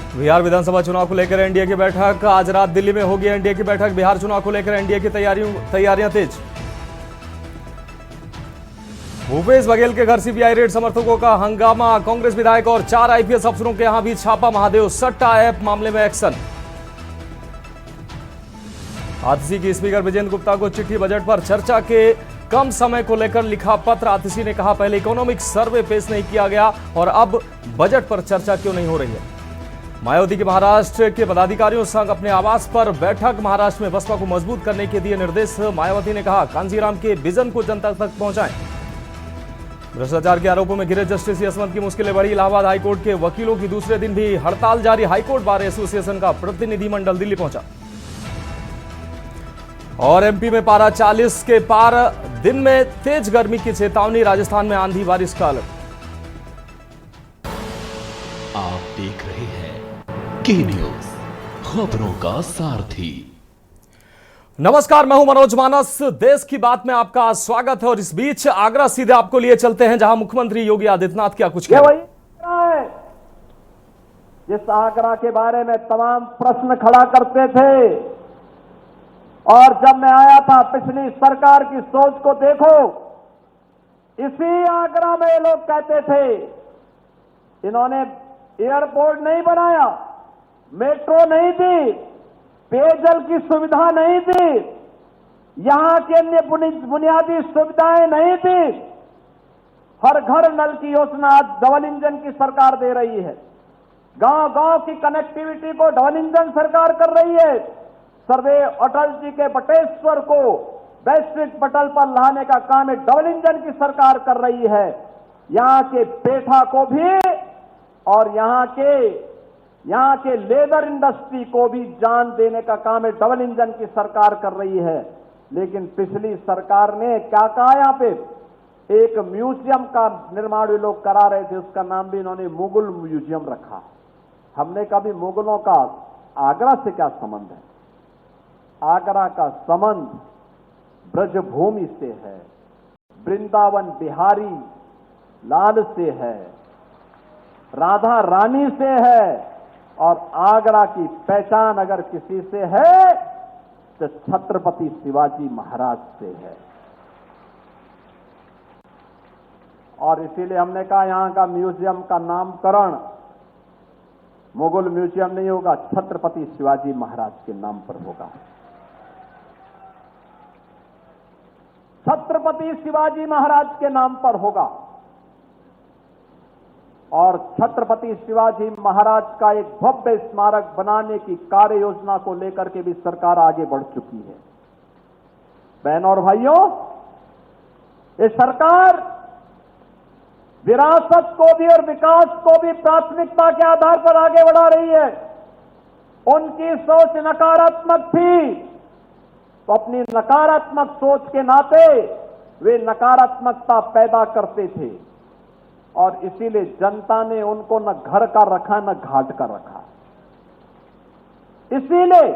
बिहार विधानसभा चुनाव को लेकर एनडीए की बैठक आज रात दिल्ली में होगी। एनडीए की बैठक, बिहार चुनाव को लेकर एनडीए की तैयारियां तेज। भूपेश बघेल के घर सीबीआई रेड, समर्थकों का हंगामा। कांग्रेस विधायक और 4 आईपीएस अफसरों के यहां भी छापा। महादेव सट्टा ऐप मामले में एक्शन। आतिशी की स्पीकर विजेंद्र गुप्ता को चिट्ठी, बजट पर चर्चा के कम समय को लेकर लिखा पत्र। आतिशी ने कहा, पहले इकोनॉमिक सर्वे पेश नहीं किया गया और अब बजट पर चर्चा क्यों नहीं हो रही है। मायावती के महाराष्ट्र के पदाधिकारियों संग अपने आवास पर बैठक। महाराष्ट्र में बसपा को मजबूत करने के दिए निर्देश। मायावती ने कहा, कांजीराम के विजन को जनता तक पहुंचाएं। भ्रष्टाचार के आरोपों में घिरे जस्टिस यशवंत की मुश्किलें बढ़ी। इलाहाबाद हाईकोर्ट के वकीलों की दूसरे दिन भी हड़ताल जारी। हाईकोर्ट बार एसोसिएशन का प्रतिनिधिमंडल दिल्ली पहुंचा। और एमपी में पारा 40 के पार, दिन में तेज गर्मी की चेतावनी। राजस्थान में आंधी बारिश का अलर्ट। आप देख रहे हैं के न्यूज, खबरों का सारथी। नमस्कार, मैं हूं मनोज मानस। देश की बात में आपका स्वागत है। और इस बीच आगरा सीधे आपको लिए चलते हैं, जहां मुख्यमंत्री योगी आदित्यनाथ क्या कुछ कह रहे हैं। जिस आगरा के बारे में तमाम प्रश्न खड़ा करते थे, और जब मैं आया था, पिछली सरकार की सोच को देखो। इसी आगरा में ये लोग कहते थे, इन्होंने एयरपोर्ट नहीं बनाया, मेट्रो नहीं दी, पेयजल की सुविधा नहीं दी, यहां की अन्य बुनियादी सुविधाएं नहीं दी। हर घर नल की योजना आज डबल इंजन की सरकार दे रही है। गांव गांव की कनेक्टिविटी को डबल इंजन सरकार कर रही है। सर्वे अटल जी के बटेश्वर को वैश्विक पटल पर लाने का काम एक डबल इंजन की सरकार कर रही है। यहां के पेठा को भी और यहां के लेदर इंडस्ट्री को भी जान देने का काम है डबल इंजन की सरकार कर रही है। लेकिन पिछली सरकार ने क्या कहा, यहां पे एक म्यूजियम का निर्माण ये लोग करा रहे थे, उसका नाम भी इन्होंने मुगल म्यूजियम रखा। हमने कभी मुगलों का आगरा से क्या संबंध है? आगरा का संबंध ब्रजभूमि से है, वृंदावन बिहारी लाल से है, राधा रानी से है। और आगरा की पहचान अगर किसी से है तो छत्रपति शिवाजी महाराज से है। और इसीलिए हमने कहा, यहां का म्यूजियम का नामकरण मुगल म्यूजियम नहीं होगा, छत्रपति शिवाजी महाराज के नाम पर होगा। छत्रपति शिवाजी महाराज के नाम पर होगा। और छत्रपति शिवाजी महाराज का एक भव्य स्मारक बनाने की कार्य योजना को लेकर के भी सरकार आगे बढ़ चुकी है। बहनों और भाइयों, ये सरकार विरासत को भी और विकास को भी प्राथमिकता के आधार पर आगे बढ़ा रही है। उनकी सोच नकारात्मक थी, तो अपनी नकारात्मक सोच के नाते वे नकारात्मकता पैदा करते थे। और इसीलिए जनता ने उनको न घर का रखा न घाट का रखा। इसीलिए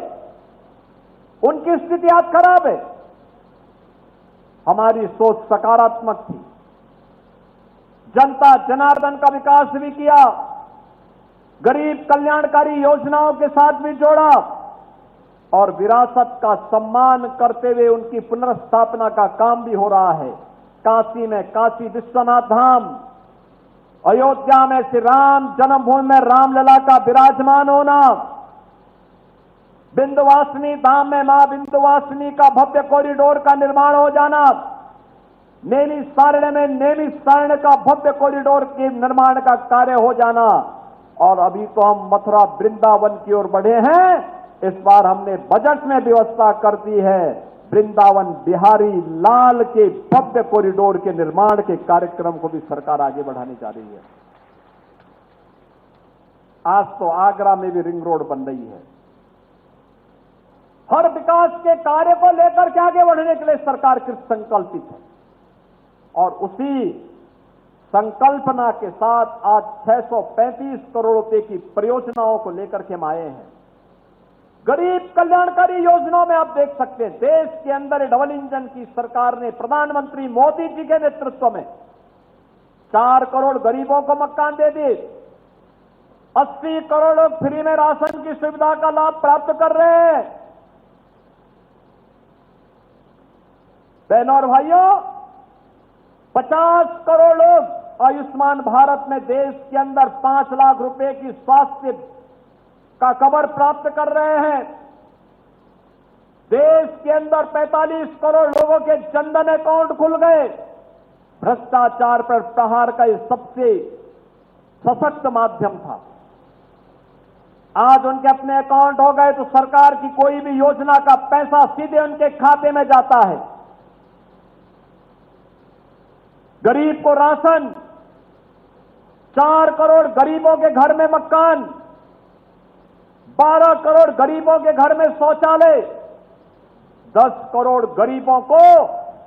उनकी स्थिति आज खराब है। हमारी सोच सकारात्मक थी। जनता जनार्दन का विकास भी किया, गरीब कल्याणकारी योजनाओं के साथ भी जोड़ा, और विरासत का सम्मान करते हुए उनकी पुनर्स्थापना का काम भी हो रहा है। काशी में काशी विश्वनाथ धाम, अयोध्या में श्री राम जन्मभूमि में रामलला का विराजमान होना, विंध्यवासिनी धाम में मां विंध्यवासिनी का भव्य कॉरिडोर का निर्माण हो जाना, नेमी सारण्य में नेमी सारण्य का भव्य कॉरिडोर के निर्माण का कार्य हो जाना। और अभी तो हम मथुरा वृंदावन की ओर बढ़े हैं। इस बार हमने बजट में व्यवस्था कर दी है वृंदावन बिहारी लाल के भव्य कॉरिडोर के निर्माण के कार्यक्रम को भी सरकार आगे बढ़ाने जा रही है। आज तो आगरा में भी रिंग रोड बन रही है। हर विकास के कार्य को लेकर के आगे बढ़ने के लिए सरकार कृत संकल्पित है। और उसी संकल्पना के साथ आज 635 करोड़ रुपए की परियोजनाओं को लेकर के हम आए हैं। गरीब कल्याणकारी योजनाओं में आप देख सकते हैं, देश के अंदर डबल इंजन की सरकार ने प्रधानमंत्री मोदी जी के नेतृत्व में 4 करोड़ गरीबों को मकान दे दिए, 80 करोड़ लोग फ्री में राशन की सुविधा का लाभ प्राप्त कर रहे हैं। बहनों और भाइयों, 50 करोड़ लोग आयुष्मान भारत में देश के अंदर 5 लाख रुपए की स्वास्थ्य का कवर प्राप्त कर रहे हैं। देश के अंदर 45 करोड़ लोगों के जनधन अकाउंट खुल गए। भ्रष्टाचार पर प्रहार का यह सबसे सशक्त माध्यम था। आज उनके अपने अकाउंट हो गए तो सरकार की कोई भी योजना का पैसा सीधे उनके खाते में जाता है। गरीब को राशन, 4 करोड़ गरीबों के घर में मकान, 12 करोड़ गरीबों के घर में शौचालय, 10 करोड़ गरीबों को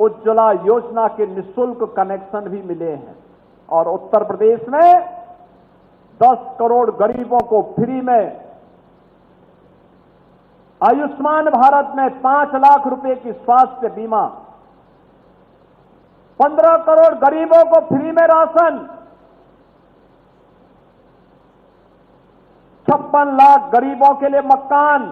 उज्ज्वला योजना के निःशुल्क कनेक्शन भी मिले हैं। और उत्तर प्रदेश में 10 करोड़ गरीबों को फ्री में आयुष्मान भारत में 5 लाख रुपए की स्वास्थ्य बीमा, 15 करोड़ गरीबों को फ्री में राशन, 56 लाख गरीबों के लिए मकान,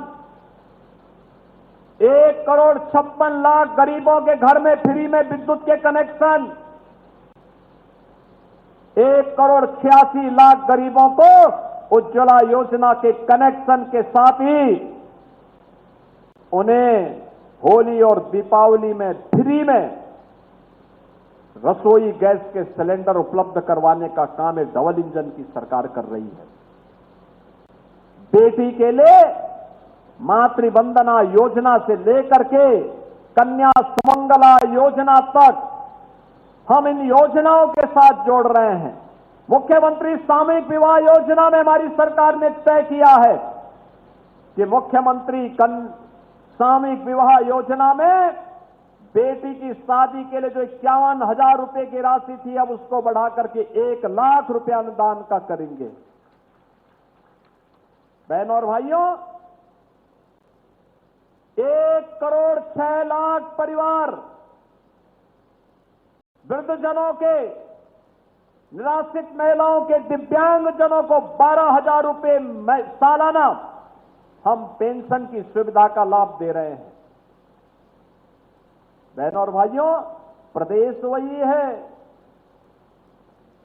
1 करोड़ 56 लाख गरीबों के घर में फ्री में विद्युत के कनेक्शन, 1 करोड़ 86 लाख गरीबों को उज्ज्वला योजना के कनेक्शन के साथ ही उन्हें होली और दीपावली में फ्री में रसोई गैस के सिलेंडर उपलब्ध करवाने का काम एक डबल इंजन की सरकार कर रही है। बेटी के लिए मातृवंदना योजना से लेकर के कन्या सुमंगला योजना तक हम इन योजनाओं के साथ जोड़ रहे हैं। मुख्यमंत्री सामूहिक विवाह योजना में हमारी सरकार ने तय किया है कि मुख्यमंत्री सामूहिक विवाह योजना में बेटी की शादी के लिए जो 51,000 रुपए की राशि थी, अब उसको बढ़ा करके 1 लाख रुपया अनुदान का करेंगे। बहनों और भाइयों, 1 करोड़ 6 लाख परिवार वृद्धजनों के, निराश्रित महिलाओं के, दिव्यांगजनों को 12,000 रुपए सालाना हम पेंशन की सुविधा का लाभ दे रहे हैं। बहनों और भाइयों, प्रदेश वही है,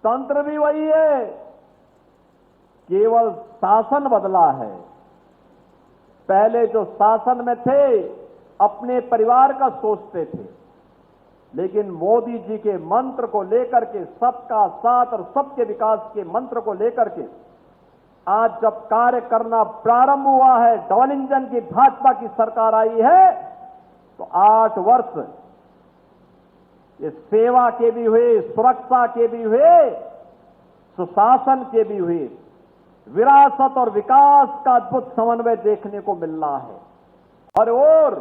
तंत्र भी वही है, केवल शासन बदला है। पहले जो शासन में थे अपने परिवार का सोचते थे, लेकिन मोदी जी के मंत्र को लेकर के, सबका साथ और सबके विकास के मंत्र को लेकर के आज जब कार्य करना प्रारंभ हुआ है, डबल इंजन की भाजपा की सरकार आई है, तो 8 वर्ष ये सेवा के भी हुए, सुरक्षा के भी हुए, सुशासन के भी हुए, विरासत और विकास का अद्भुत समन्वय देखने को मिल रहा है। और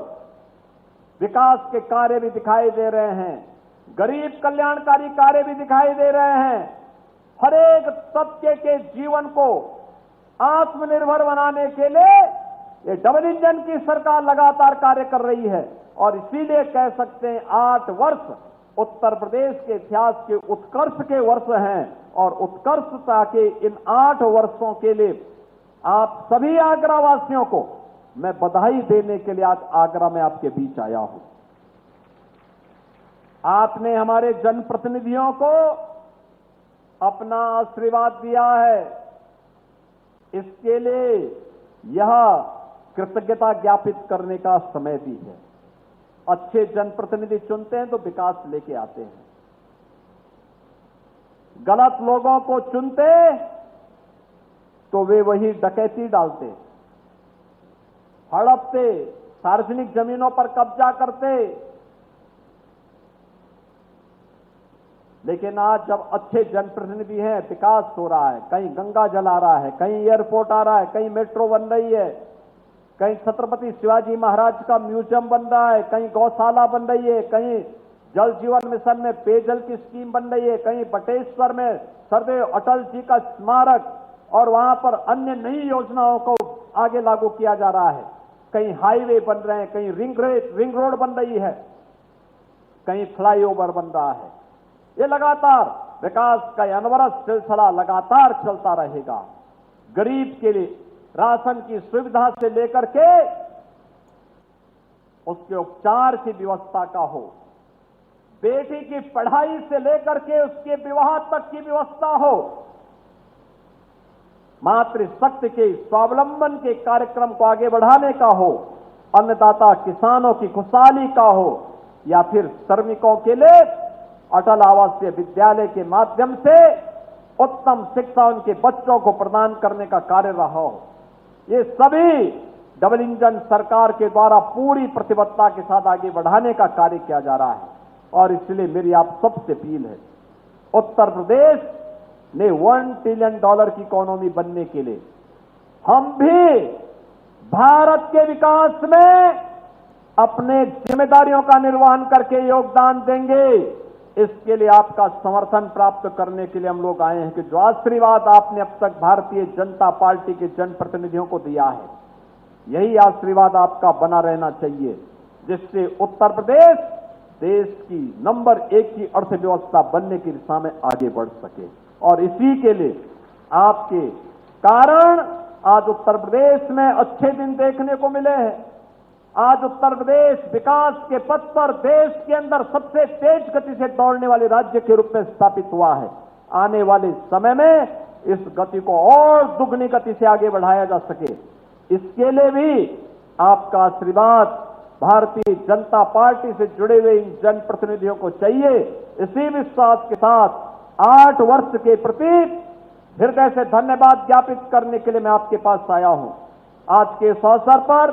विकास के कार्य भी दिखाई दे रहे हैं, गरीब कल्याणकारी कार्य भी दिखाई दे रहे हैं। हर एक तबके के जीवन को आत्मनिर्भर बनाने के लिए ये डबल इंजन की सरकार लगातार कार्य कर रही है। और इसीलिए कह सकते हैं 8 वर्ष उत्तर प्रदेश के इतिहास के उत्कर्ष के वर्ष हैं। और उत्कर्षता के इन 8 वर्षों के लिए आप सभी आगरा वासियों को मैं बधाई देने के लिए आज आगरा में आपके बीच आया हूं। आपने हमारे जनप्रतिनिधियों को अपना आशीर्वाद दिया है, इसके लिए यह कृतज्ञता ज्ञापित करने का समय भी है। अच्छे जनप्रतिनिधि चुनते हैं तो विकास लेके आते हैं, गलत लोगों को चुनते तो वे वही डकैती डालते, हड़पते, सार्वजनिक जमीनों पर कब्जा करते। लेकिन आज जब अच्छे जनप्रतिनिधि हैं, विकास हो रहा है, कहीं गंगा जल आ रहा है, कहीं एयरपोर्ट आ रहा है, कहीं मेट्रो बन रही है, कहीं छत्रपति शिवाजी महाराज का म्यूजियम बन रहा है, कहीं गौशाला बन रही है, कहीं जल जीवन मिशन में पेयजल की स्कीम बन रही है, कहीं बटेश्वर में सरदेव अटल जी का स्मारक और वहां पर अन्य नई योजनाओं को आगे लागू किया जा रहा है, कहीं हाईवे बन रहे हैं, कहीं रिंग रोड बन रही है, कहीं फ्लाईओवर बन रहा है। ये लगातार विकास का अनवरत सिलसिला लगातार चलता रहेगा। गरीब के लिए राशन की सुविधा से लेकर के उसके उपचार की व्यवस्था का हो, बेटी की पढ़ाई से लेकर के उसके विवाह तक की व्यवस्था हो, मातृशक्ति के स्वावलंबन के कार्यक्रम को आगे बढ़ाने का हो, अन्नदाता किसानों की खुशहाली का हो, या फिर श्रमिकों के लिए अटल आवासीय विद्यालय के माध्यम से उत्तम शिक्षा उनके बच्चों को प्रदान करने का कार्य रहा हो, ये सभी डबल इंजन सरकार के द्वारा पूरी प्रतिबद्धता के साथ आगे बढ़ाने का कार्य किया जा रहा है। और इसलिए मेरी आप सबसे अपील है, उत्तर प्रदेश ने $1 ट्रिलियन की इकोनॉमी बनने के लिए हम भी भारत के विकास में अपने जिम्मेदारियों का निर्वहन करके योगदान देंगे। इसके लिए आपका समर्थन प्राप्त करने के लिए हम लोग आए हैं कि जो आशीर्वाद आपने अब तक भारतीय जनता पार्टी के जनप्रतिनिधियों को दिया है, यही आशीर्वाद आपका बना रहना चाहिए, जिससे उत्तर प्रदेश देश की नंबर 1 की अर्थव्यवस्था बनने की दिशा में आगे बढ़ सके। और इसी के लिए आपके कारण आज उत्तर प्रदेश में अच्छे दिन देखने को मिले हैं। आज उत्तर प्रदेश विकास के पथ पर देश के अंदर सबसे तेज गति से दौड़ने वाले राज्य के रूप में स्थापित हुआ है। आने वाले समय में इस गति को और दुगनी गति से आगे बढ़ाया जा सके, इसके लिए भी आपका आशीर्वाद भारतीय जनता पार्टी से जुड़े हुए इन जनप्रतिनिधियों को चाहिए। इसी विश्वास के साथ 8 वर्ष के प्रति हृदय से धन्यवाद ज्ञापित करने के लिए मैं आपके पास आया हूं। आज के इस अवसर पर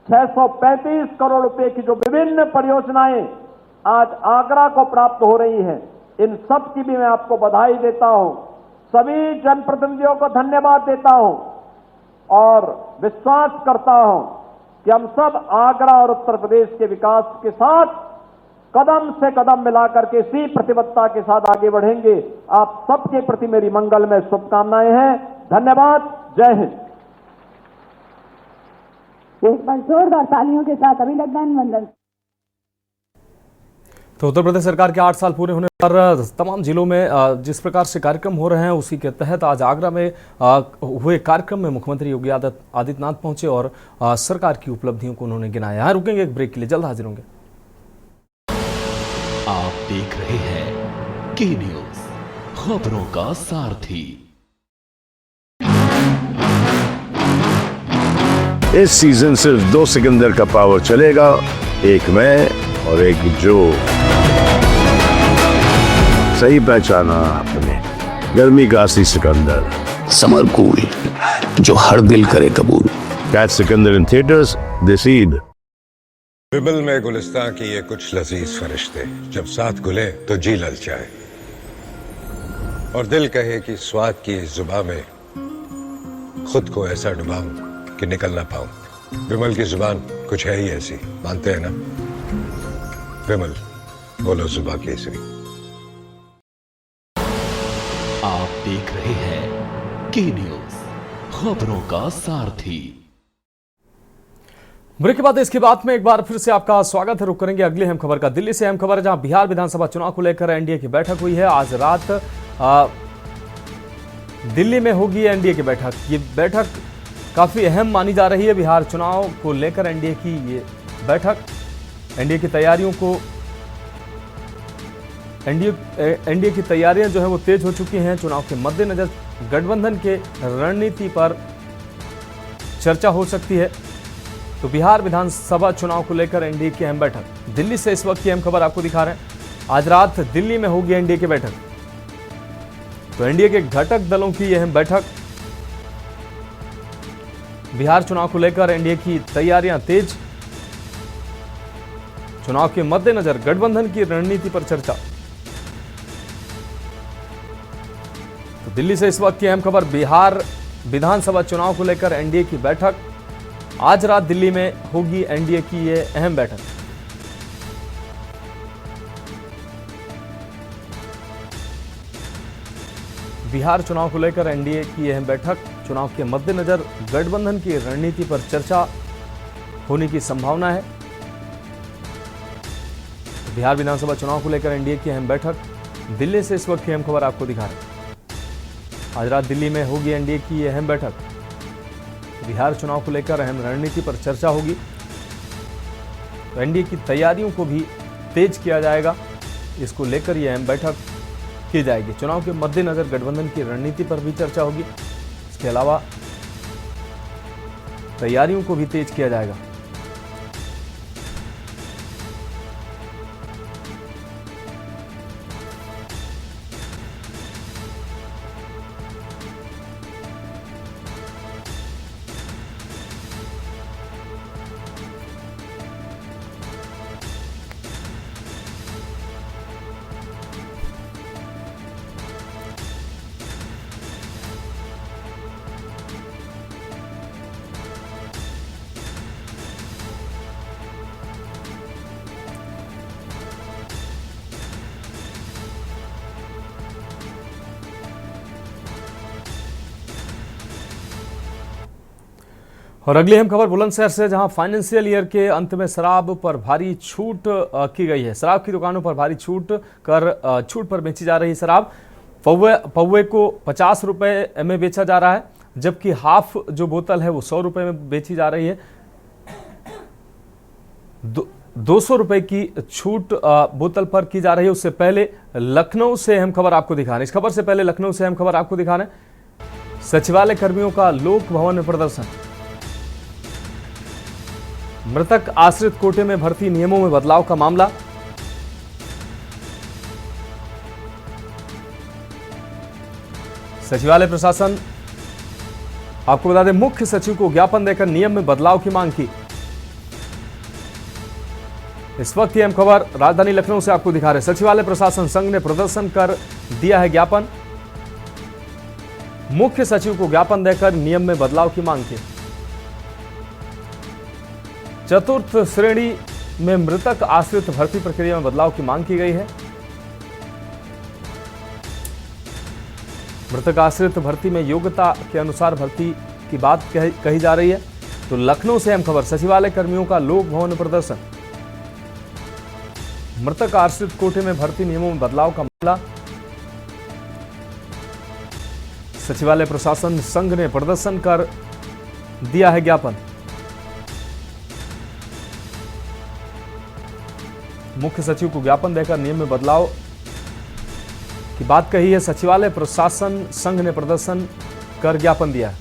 635 करोड़ रुपए की जो विभिन्न परियोजनाएं आज आगरा को प्राप्त हो रही हैं, इन सब की भी मैं आपको बधाई देता हूं। सभी जनप्रतिनिधियों को धन्यवाद देता हूं और विश्वास करता हूं कि हम सब आगरा और उत्तर प्रदेश के विकास के साथ कदम से कदम मिलाकर के इसी प्रतिबद्धता के साथ आगे बढ़ेंगे। आप सबके प्रति मेरी मंगलमय शुभकामनाएं हैं। धन्यवाद। जय हिंद। एक बार जोरदार तालियों के साथ अभिनंदन वंदन। तो उत्तर प्रदेश सरकार के 8 साल पूरे होने पर तमाम जिलों में जिस प्रकार से कार्यक्रम हो रहे हैं, उसी के तहत आज आगरा में हुए कार्यक्रम में मुख्यमंत्री योगी आदित्यनाथ पहुंचे और सरकार की उपलब्धियों को उन्होंने गिनाया। यहाँ रुकेंगे एक ब्रेक के लिए, जल्द हाजिर होंगे। आप देख रहे हैं के न्यूज, खबरों का सारथी। इस सीजन सिर्फ 2 सिकंदर का पावर चलेगा, एक मैं और एक जो। सही पहचाना आपने, गर्मी का असली सिकंदर, समर कूल जो हर दिल करे कबूल। Catch Sikandar in theatres this Eid. Vimal में गुलिस्तां की ये कुछ लजीज फरिश्ते, जब साथ घुले तो जी ललचाए और दिल कहे कि स्वाद की जुबान में खुद को ऐसा डुबाऊं कि निकल ना पाऊं। विमल की जुबान कुछ है ही ऐसी, मानते हैं ना? विमल, बोलो जुबान केसरी। आप देख रहे हैं के न्यूज, खबरों का सारथी। ब्रेक के बाद इसकी बात में एक बार फिर से आपका स्वागत है। रुक करेंगे अगली अहम खबर का। दिल्ली से अहम खबर है, जहां बिहार विधानसभा चुनाव को लेकर एनडीए की बैठक हुई है। आज रात दिल्ली में होगी एनडीए की बैठक। ये बैठक काफी अहम मानी जा रही है। बिहार चुनाव को लेकर एनडीए की ये बैठक, एनडीए की तैयारियों को एनडीए की तैयारियां जो है वो तेज हो चुकी हैं। चुनाव के मद्देनजर गठबंधन के रणनीति पर चर्चा हो सकती है। तो बिहार विधानसभा चुनाव को लेकर एनडीए की अहम बैठक। दिल्ली से इस वक्त की अहम खबर आपको दिखा रहे हैं। आज रात दिल्ली में होगी एनडीए की बैठक। तो एनडीए के घटक दलों की अहम बैठक। बिहार चुनाव को लेकर एनडीए की तैयारियां तेज, चुनाव के मद्देनजर गठबंधन की रणनीति पर चर्चा। तो दिल्ली से इस वक्त की अहम खबर, बिहार विधानसभा चुनाव को लेकर एनडीए की बैठक। आज रात दिल्ली में होगी एनडीए की ये अहम बैठक। बिहार चुनाव को लेकर एनडीए की अहम बैठक। चुनाव के मद्देनजर गठबंधन की रणनीति पर चर्चा होने की संभावना है। बिहार विधानसभा चुनाव को लेकर एनडीए की अहम बैठक। दिल्ली से इस वक्त की अहम खबर आपको दिखा रहे हैं। आज रात दिल्ली में होगी एनडीए की अहम बैठक। बिहार चुनाव को लेकर अहम रणनीति पर चर्चा होगी। तो एनडीए की तैयारियों को भी तेज किया जाएगा, इसको लेकर यह अहम बैठक की जाएगी। चुनाव के मद्देनजर गठबंधन की रणनीति पर भी चर्चा होगी। इसके अलावा तैयारियों को भी तेज किया जाएगा। और अगली अहम खबर बुलंदशहर से, जहां फाइनेंशियल ईयर के अंत में शराब पर भारी छूट की गई है। शराब की दुकानों पर भारी छूट पर बेची जा रही शराब। पौवे को 50 रुपए में बेचा जा रहा है, जबकि हाफ जो बोतल है वो 100 रुपए में बेची जा रही है। 200 रुपए की छूट बोतल पर की जा रही है। उससे पहले लखनऊ से अहम खबर आपको दिखा रहे हैं। इस खबर से पहले लखनऊ से अहम खबर आपको दिखा रहे हैं। सचिवालय कर्मियों का लोक भवन में प्रदर्शन। मृतक आश्रित कोटे में भर्ती नियमों में बदलाव का मामला। सचिवालय प्रशासन, आपको बता दें, मुख्य सचिव को ज्ञापन देकर नियम में बदलाव की मांग की। इस वक्त यह खबर राजधानी लखनऊ से आपको दिखा रहे। सचिवालय प्रशासन संघ ने प्रदर्शन कर दिया है ज्ञापन। मुख्य सचिव को ज्ञापन देकर नियम में बदलाव की मांग की। चतुर्थ श्रेणी में मृतक आश्रित भर्ती प्रक्रिया में बदलाव की मांग की गई है। मृतक आश्रित भर्ती में योग्यता के अनुसार भर्ती की बात कही जा रही है। तो लखनऊ से अहम खबर, सचिवालय कर्मियों का लोक भवन में प्रदर्शन। मृतक आश्रित कोटे में भर्ती नियमों में बदलाव का मामला। सचिवालय प्रशासन संघ ने प्रदर्शन कर दिया है ज्ञापन। मुख्य सचिव को ज्ञापन देकर नियम में बदलाव की बात कही है। सचिवालय प्रशासन संघ ने प्रदर्शन कर ज्ञापन दिया है।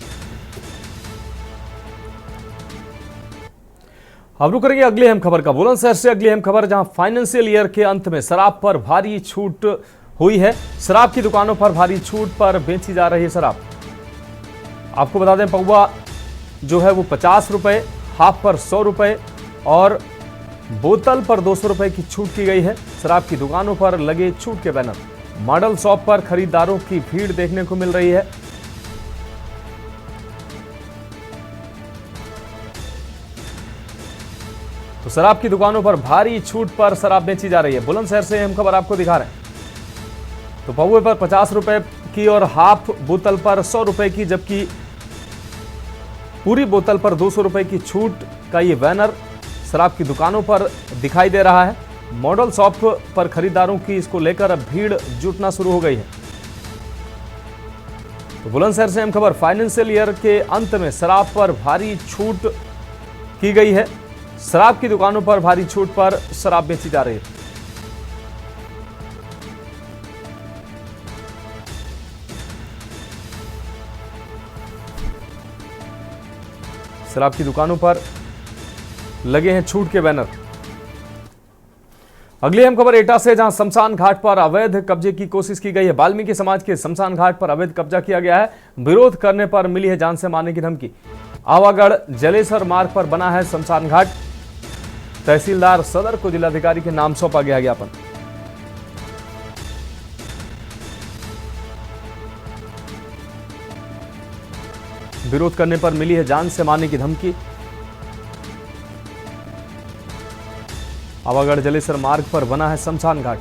अब रुक रही है अगली अहम खबर का। बुलंदशहर से अगली अहम खबर, जहां फाइनेंशियल ईयर के अंत में शराब पर भारी छूट हुई है। शराब की दुकानों पर भारी छूट पर बेची जा रही है शराब। आपको बता दें, पौवा जो है वो 50 रुपए, हाफ पर 100 रुपए और बोतल पर 200 रुपए की छूट की गई है। शराब की दुकानों पर लगे छूट के बैनर। मॉडल शॉप पर खरीदारों की भीड़ देखने को मिल रही है। तो शराब की दुकानों पर भारी छूट पर शराब बेची जा रही है। बुलंदशहर से अहम खबर आपको दिखा रहे हैं। तो पौवे पर 50 रुपए की और हाफ बोतल पर 100 रुपए की, जबकि पूरी बोतल पर 200 रुपए की छूट का ये बैनर शराब की दुकानों पर दिखाई दे रहा है। मॉडल शॉप पर खरीदारों की इसको लेकर अब भीड़ जुटना शुरू हो गई है। तो बुलंदशहर से अहम खबर, फाइनेंशियल ईयर के अंत में शराब पर भारी छूट की गई है। शराब की दुकानों पर भारी छूट पर शराब बेची जा रही है। शराब की दुकानों पर लगे हैं छूट के बैनर। अगली अहम खबर एटा से, जहां शमशान घाट पर अवैध कब्जे की कोशिश की गई है। वाल्मीकि समाज के शमशान घाट पर अवैध कब्जा किया गया है। विरोध करने पर मिली है जान से मारने की धमकी। आवागढ़ जलेसर मार्ग पर बना है शमशान घाट। तहसीलदार सदर को जिलाधिकारी के नाम सौंपा गया ज्ञापन। विरोध करने पर मिली है जान से मारने की धमकी। आवागढ़ जलेसर मार्ग पर बना है शमशान घाट।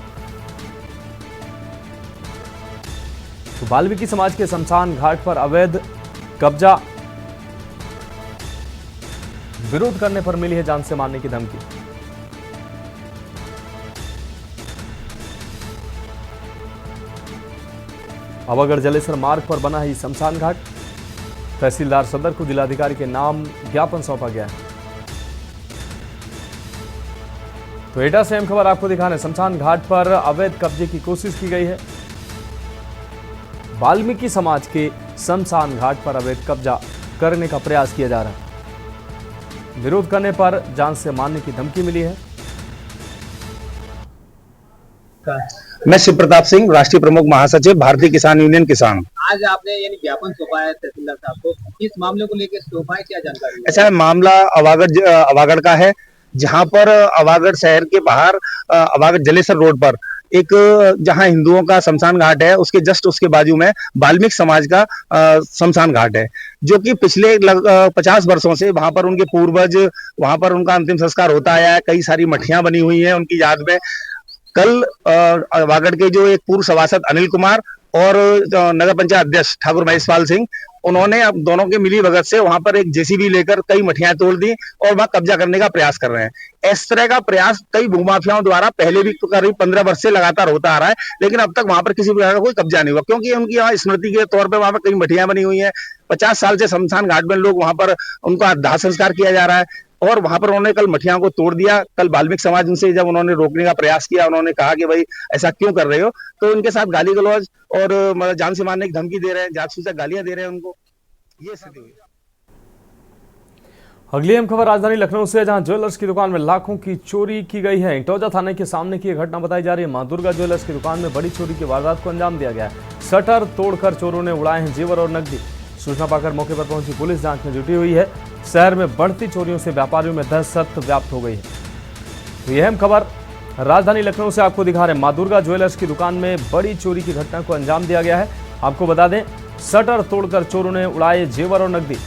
तो वाल्मीकि समाज के शमशान घाट पर अवैध कब्जा, विरोध करने पर मिली है जान से मारने की धमकी। अवागढ़ जलेसर मार्ग पर बना है शमशान घाट। तहसीलदार सदर को जिलाधिकारी के नाम ज्ञापन सौंपा गया है। तो एटा से अहम खबर आपको दिखाने, शमशान घाट पर अवैध कब्जे की कोशिश की गई है। वाल्मीकि समाज के शमशान घाट पर अवैध कब्जा करने का प्रयास किया जा रहा है। विरोध करने पर जान से मारने की धमकी मिली है। मैं शिव प्रताप सिंह, राष्ट्रीय प्रमुख महासचिव, भारतीय किसान यूनियन किसान। आज आपने यानी ज्ञापन सौंपा है तहसीलदार साहब को, इस मामले को लेकर सौंपा है, क्या जानकारी है? ऐसा मामला अवागढ़ का है, जहां पर अवागढ़ शहर के बाहर अवागढ़ जलेसर रोड पर एक जहां हिंदुओं का शमशान घाट है, उसके जस्ट उसके बाजू में वाल्मीकि समाज का शमशान घाट है, जो कि पिछले 50 वर्षों से वहां पर उनके पूर्वज, वहां पर उनका अंतिम संस्कार होता आया है। कई सारी मठियां बनी हुई हैं उनकी याद में। कल अवागढ़ के जो एक पूर्व सभासद अनिल कुमार और नगर पंचायत अध्यक्ष ठाकुर महेशपाल सिंह, उन्होंने अब दोनों के मिली भगत से वहां पर एक जेसीबी लेकर कई मठियां तोड़ दी और वहां कब्जा करने का प्रयास कर रहे हैं। इस तरह का प्रयास कई भूमाफियाओं द्वारा पहले भी करीब 15 वर्ष से लगातार होता आ रहा है, लेकिन अब तक वहां पर किसी प्रकार का कोई कब्जा नहीं हुआ, क्योंकि उनकी यहाँ स्मृति के तौर पर वहां पर कई मठियां बनी हुई है। 50 साल से शमशान घाट में लोग वहां पर उनका दाह संस्कार किया जा रहा है और वहां पर उन्होंने कल मठियां को तोड़ दिया। कल वाल्मीकि समाज उनसे जब उन्होंने रोकने का प्रयास किया, उन्होंने कहा कि भाई ऐसा क्यों कर रहे हो, तो उनके साथ गाली गलौज और जान से मारने की धमकी दे रहे हैं, जात सूचक गालियां दे रहे हैं उनको। ये स्थिति हुई। अगली अहम खबर राजधानी लखनऊ से, जहां ज्वेलर्स की दुकान में लाखों की चोरी की गई है। इंटौजा थाने के सामने की घटना बताई जा रही है। मां दुर्गा ज्वेलर्स की दुकान में बड़ी चोरी की वारदात को अंजाम दिया गया है। शटर तोड़कर चोरों ने उड़ाए हैं जेवर और नकदी। सूचना पाकर मौके पर पहुंची पुलिस जांच में जुटी हुई है। शहर में बढ़ती चोरियों से व्यापारियों में दहशत व्याप्त हो गई है। तो यह अहम खबर राजधानी लखनऊ से आपको दिखा रहे हैं। मां दुर्गा ज्वेलर्स की दुकान में बड़ी चोरी की घटना को अंजाम दिया गया है। आपको बता दें, शटर तोड़कर चोरों ने उड़ाए जेवर और नकदी।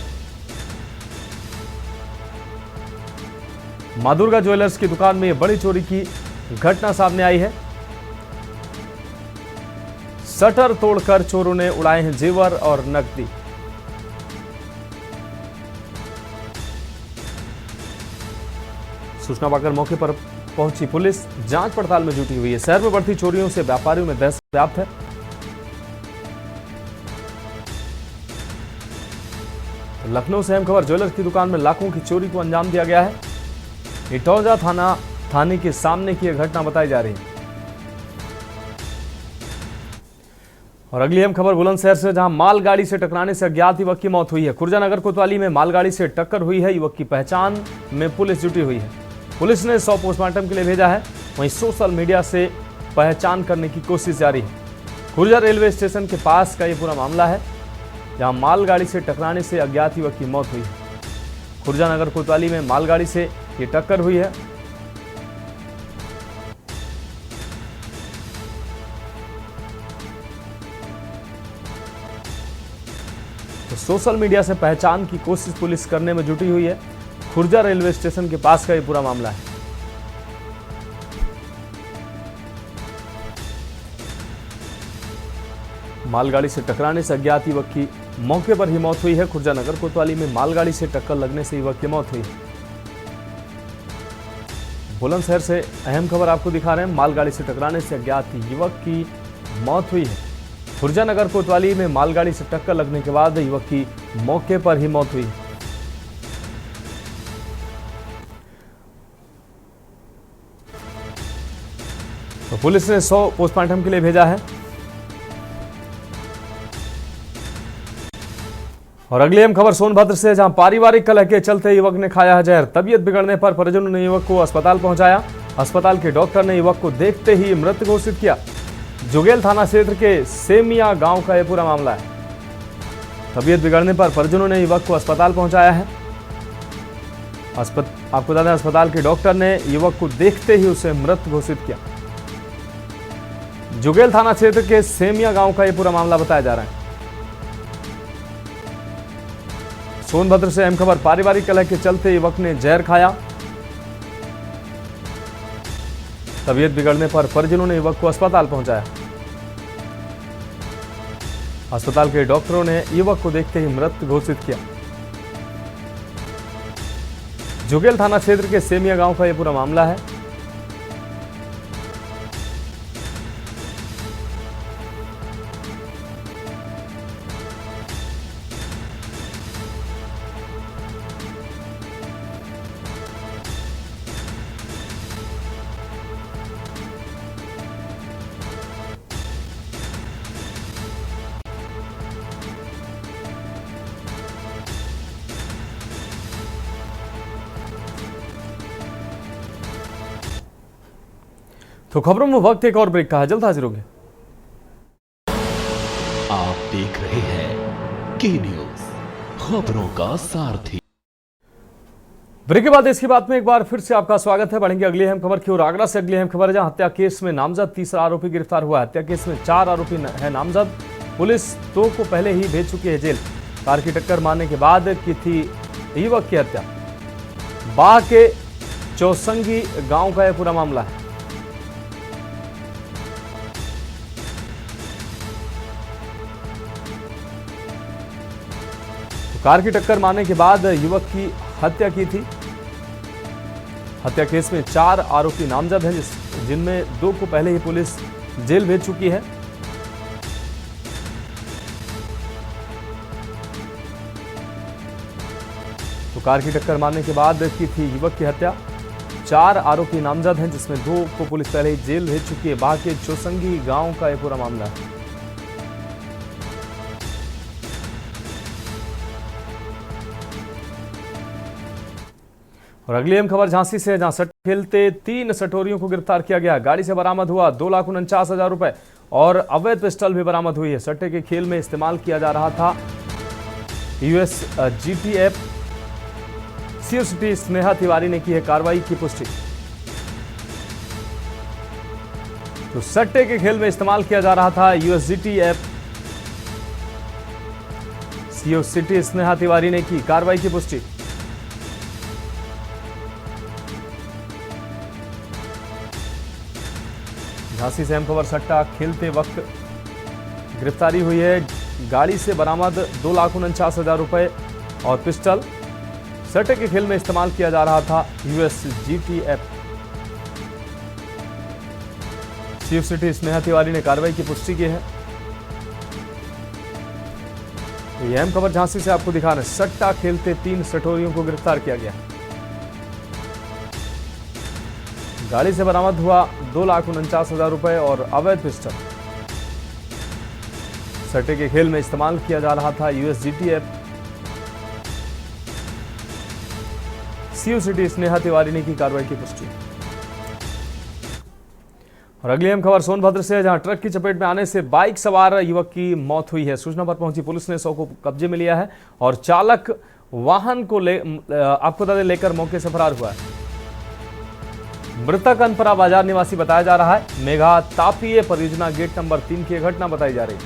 मां दुर्गा ज्वेलर्स की दुकान में बड़ी चोरी की घटना सामने आई है। शटर तोड़कर चोरों ने उड़ाए हैं जेवर और नकदी। सूचना पाकर मौके पर पहुंची पुलिस जांच पड़ताल में जुटी हुई है। शहर में बढ़ती चोरियों से व्यापारियों में दहशत व्याप्त है। लखनऊ से अहम खबर, ज्वेलर्स की दुकान में लाखों की चोरी को अंजाम दिया गया है। इंटौजा थाने के सामने की यह घटना बताई जा रही है। और अगली अहम खबर बुलंदशहर से, जहां मालगाड़ी से टकराने से अज्ञात युवक की मौत हुई है। खुर्जानगर कोतवाली में मालगाड़ी से टक्कर हुई है। युवक की पहचान में पुलिस जुटी हुई है। पुलिस ने 100 पोस्टमार्टम के लिए भेजा है। वहीं सोशल मीडिया से पहचान करने की कोशिश जारी है। खुर्जा रेलवे स्टेशन के पास का यह पूरा मामला है, जहां मालगाड़ी से टकराने से अज्ञात युवक की मौत हुई है। खुर्जानगर कोतवाली में मालगाड़ी से ये टक्कर हुई है। तो सोशल मीडिया से पहचान की कोशिश पुलिस करने में जुटी हुई है। खुर्जा रेलवे स्टेशन के पास का ये पूरा मामला है। मालगाड़ी से टकराने से अज्ञात युवक की मौके पर ही मौत हुई है। खुर्जानगर कोतवाली में मालगाड़ी से टक्कर लगने से युवक की मौत हुई है। बुलंदशहर से अहम खबर आपको दिखा रहे हैं। मालगाड़ी से टकराने से अज्ञात युवक की मौत हुई है। खुर्जानगर कोतवाली में मालगाड़ी से टक्कर लगने के बाद युवक की मौके पर ही मौत हुई है। तो पुलिस ने 100 पोस्टमार्टम के लिए भेजा है। और अगली अहम खबर सोनभद्र से, जहां पारिवारिक कलह के चलते युवक ने खाया है जहर। तबीयत बिगड़ने पर परिजनों ने युवक को अस्पताल पहुंचाया। अस्पताल के डॉक्टर ने युवक को देखते ही मृत घोषित किया। जुगेल थाना क्षेत्र के सेमिया गांव का यह पूरा मामला है। तबीयत बिगड़ने पर परिजनों ने युवक को अस्पताल पहुंचाया है। आपको बता दें, अस्पताल के डॉक्टर ने युवक को देखते ही उसे मृत घोषित किया। जुगेल थाना क्षेत्र के सेमिया गांव का यह पूरा मामला बताया जा रहा है। सोनभद्र से अहम खबर, पारिवारिक कलह के चलते युवक ने जहर खाया। तबीयत बिगड़ने पर परिजनों ने युवक को अस्पताल पहुंचाया। अस्पताल के डॉक्टरों ने युवक को देखते ही मृत घोषित किया। जुगेल थाना क्षेत्र के सेमिया गांव का यह पूरा मामला है। तो खबरों में वक्त एक और ब्रेक का है, जल्द हाजिर होंगे। आप देख रहे हैं के न्यूज, खबरों का सारथी। ब्रेक के बाद इसकी बात में एक बार फिर से आपका स्वागत है। बढ़ेंगे अगली अहम खबर की ओर। आगरा से अगली अहम खबर है, जहां हत्या केस में नामजद तीसरा आरोपी गिरफ्तार हुआ है। हत्या केस में 4 आरोपी है नामजद। पुलिस 2 को पहले ही भेज चुकी है जेल। कार की टक्कर मारने के बाद की थी युवक की हत्या। बाह के चौसंगी गांव का यह पूरा मामला है। तो कार की टक्कर मारने के बाद युवक की हत्या की थी। हत्या केस में 4 आरोपी नामजद हैं, जिनमें 2 को पहले ही पुलिस जेल भेज चुकी है। तो कार की टक्कर मारने के बाद की थी युवक की हत्या। 4 आरोपी नामजद हैं, जिसमें 2 को पुलिस पहले ही जेल भेज चुकी है। बाह के चौसंगी गांव का यह पूरा मामला है। और अगली अहम खबर झांसी से है, जहां सट्टे खेलते 3 सटोरियों को गिरफ्तार किया गया। गाड़ी से बरामद हुआ 2,49,000 रुपए और अवैध पिस्टल भी बरामद हुई है। सट्टे के खेल में इस्तेमाल किया जा रहा था US GTF. COCT Sneha Tiwari ने की है कार्रवाई की पुष्टि। तो सट्टे के खेल में इस्तेमाल किया जा रहा था US GTF. COCT Sneha Tiwari ने की कार्रवाई की पुष्टि। झांसी से अहम खबर, सट्टा खेलते वक्त गिरफ्तारी हुई है। गाड़ी से बरामद 2,49,000 रुपए और पिस्टल। सट्टे के खेल में इस्तेमाल किया जा रहा था US GTF. COCT Sneha Tiwari ने कार्रवाई की पुष्टि की है। तो यह अहम खबर झांसी से आपको दिखा रहे हैं। सट्टा खेलते 3 सटोरियों को गिरफ्तार किया गया। गाड़ी से बरामद हुआ 2,49,000 रुपए और अवैध पिस्टल। सट्टे के खेल में इस्तेमाल किया जा रहा था US GTF. COCT Sneha Tiwari ने की कार्रवाई की पुष्टि। और अगली अहम खबर सोनभद्र से है, जहां ट्रक की चपेट में आने से बाइक सवार युवक की मौत हुई है। सूचना पर पहुंची पुलिस ने 100 को कब्जे में लिया है और चालक वाहन को आपको बता दें लेकर मौके से फरार हुआ है। मृतक अनपरा बाजार निवासी बताया जा रहा है। मेघा तापीय परियोजना गेट नंबर 3 की घटना बताई जा रही है।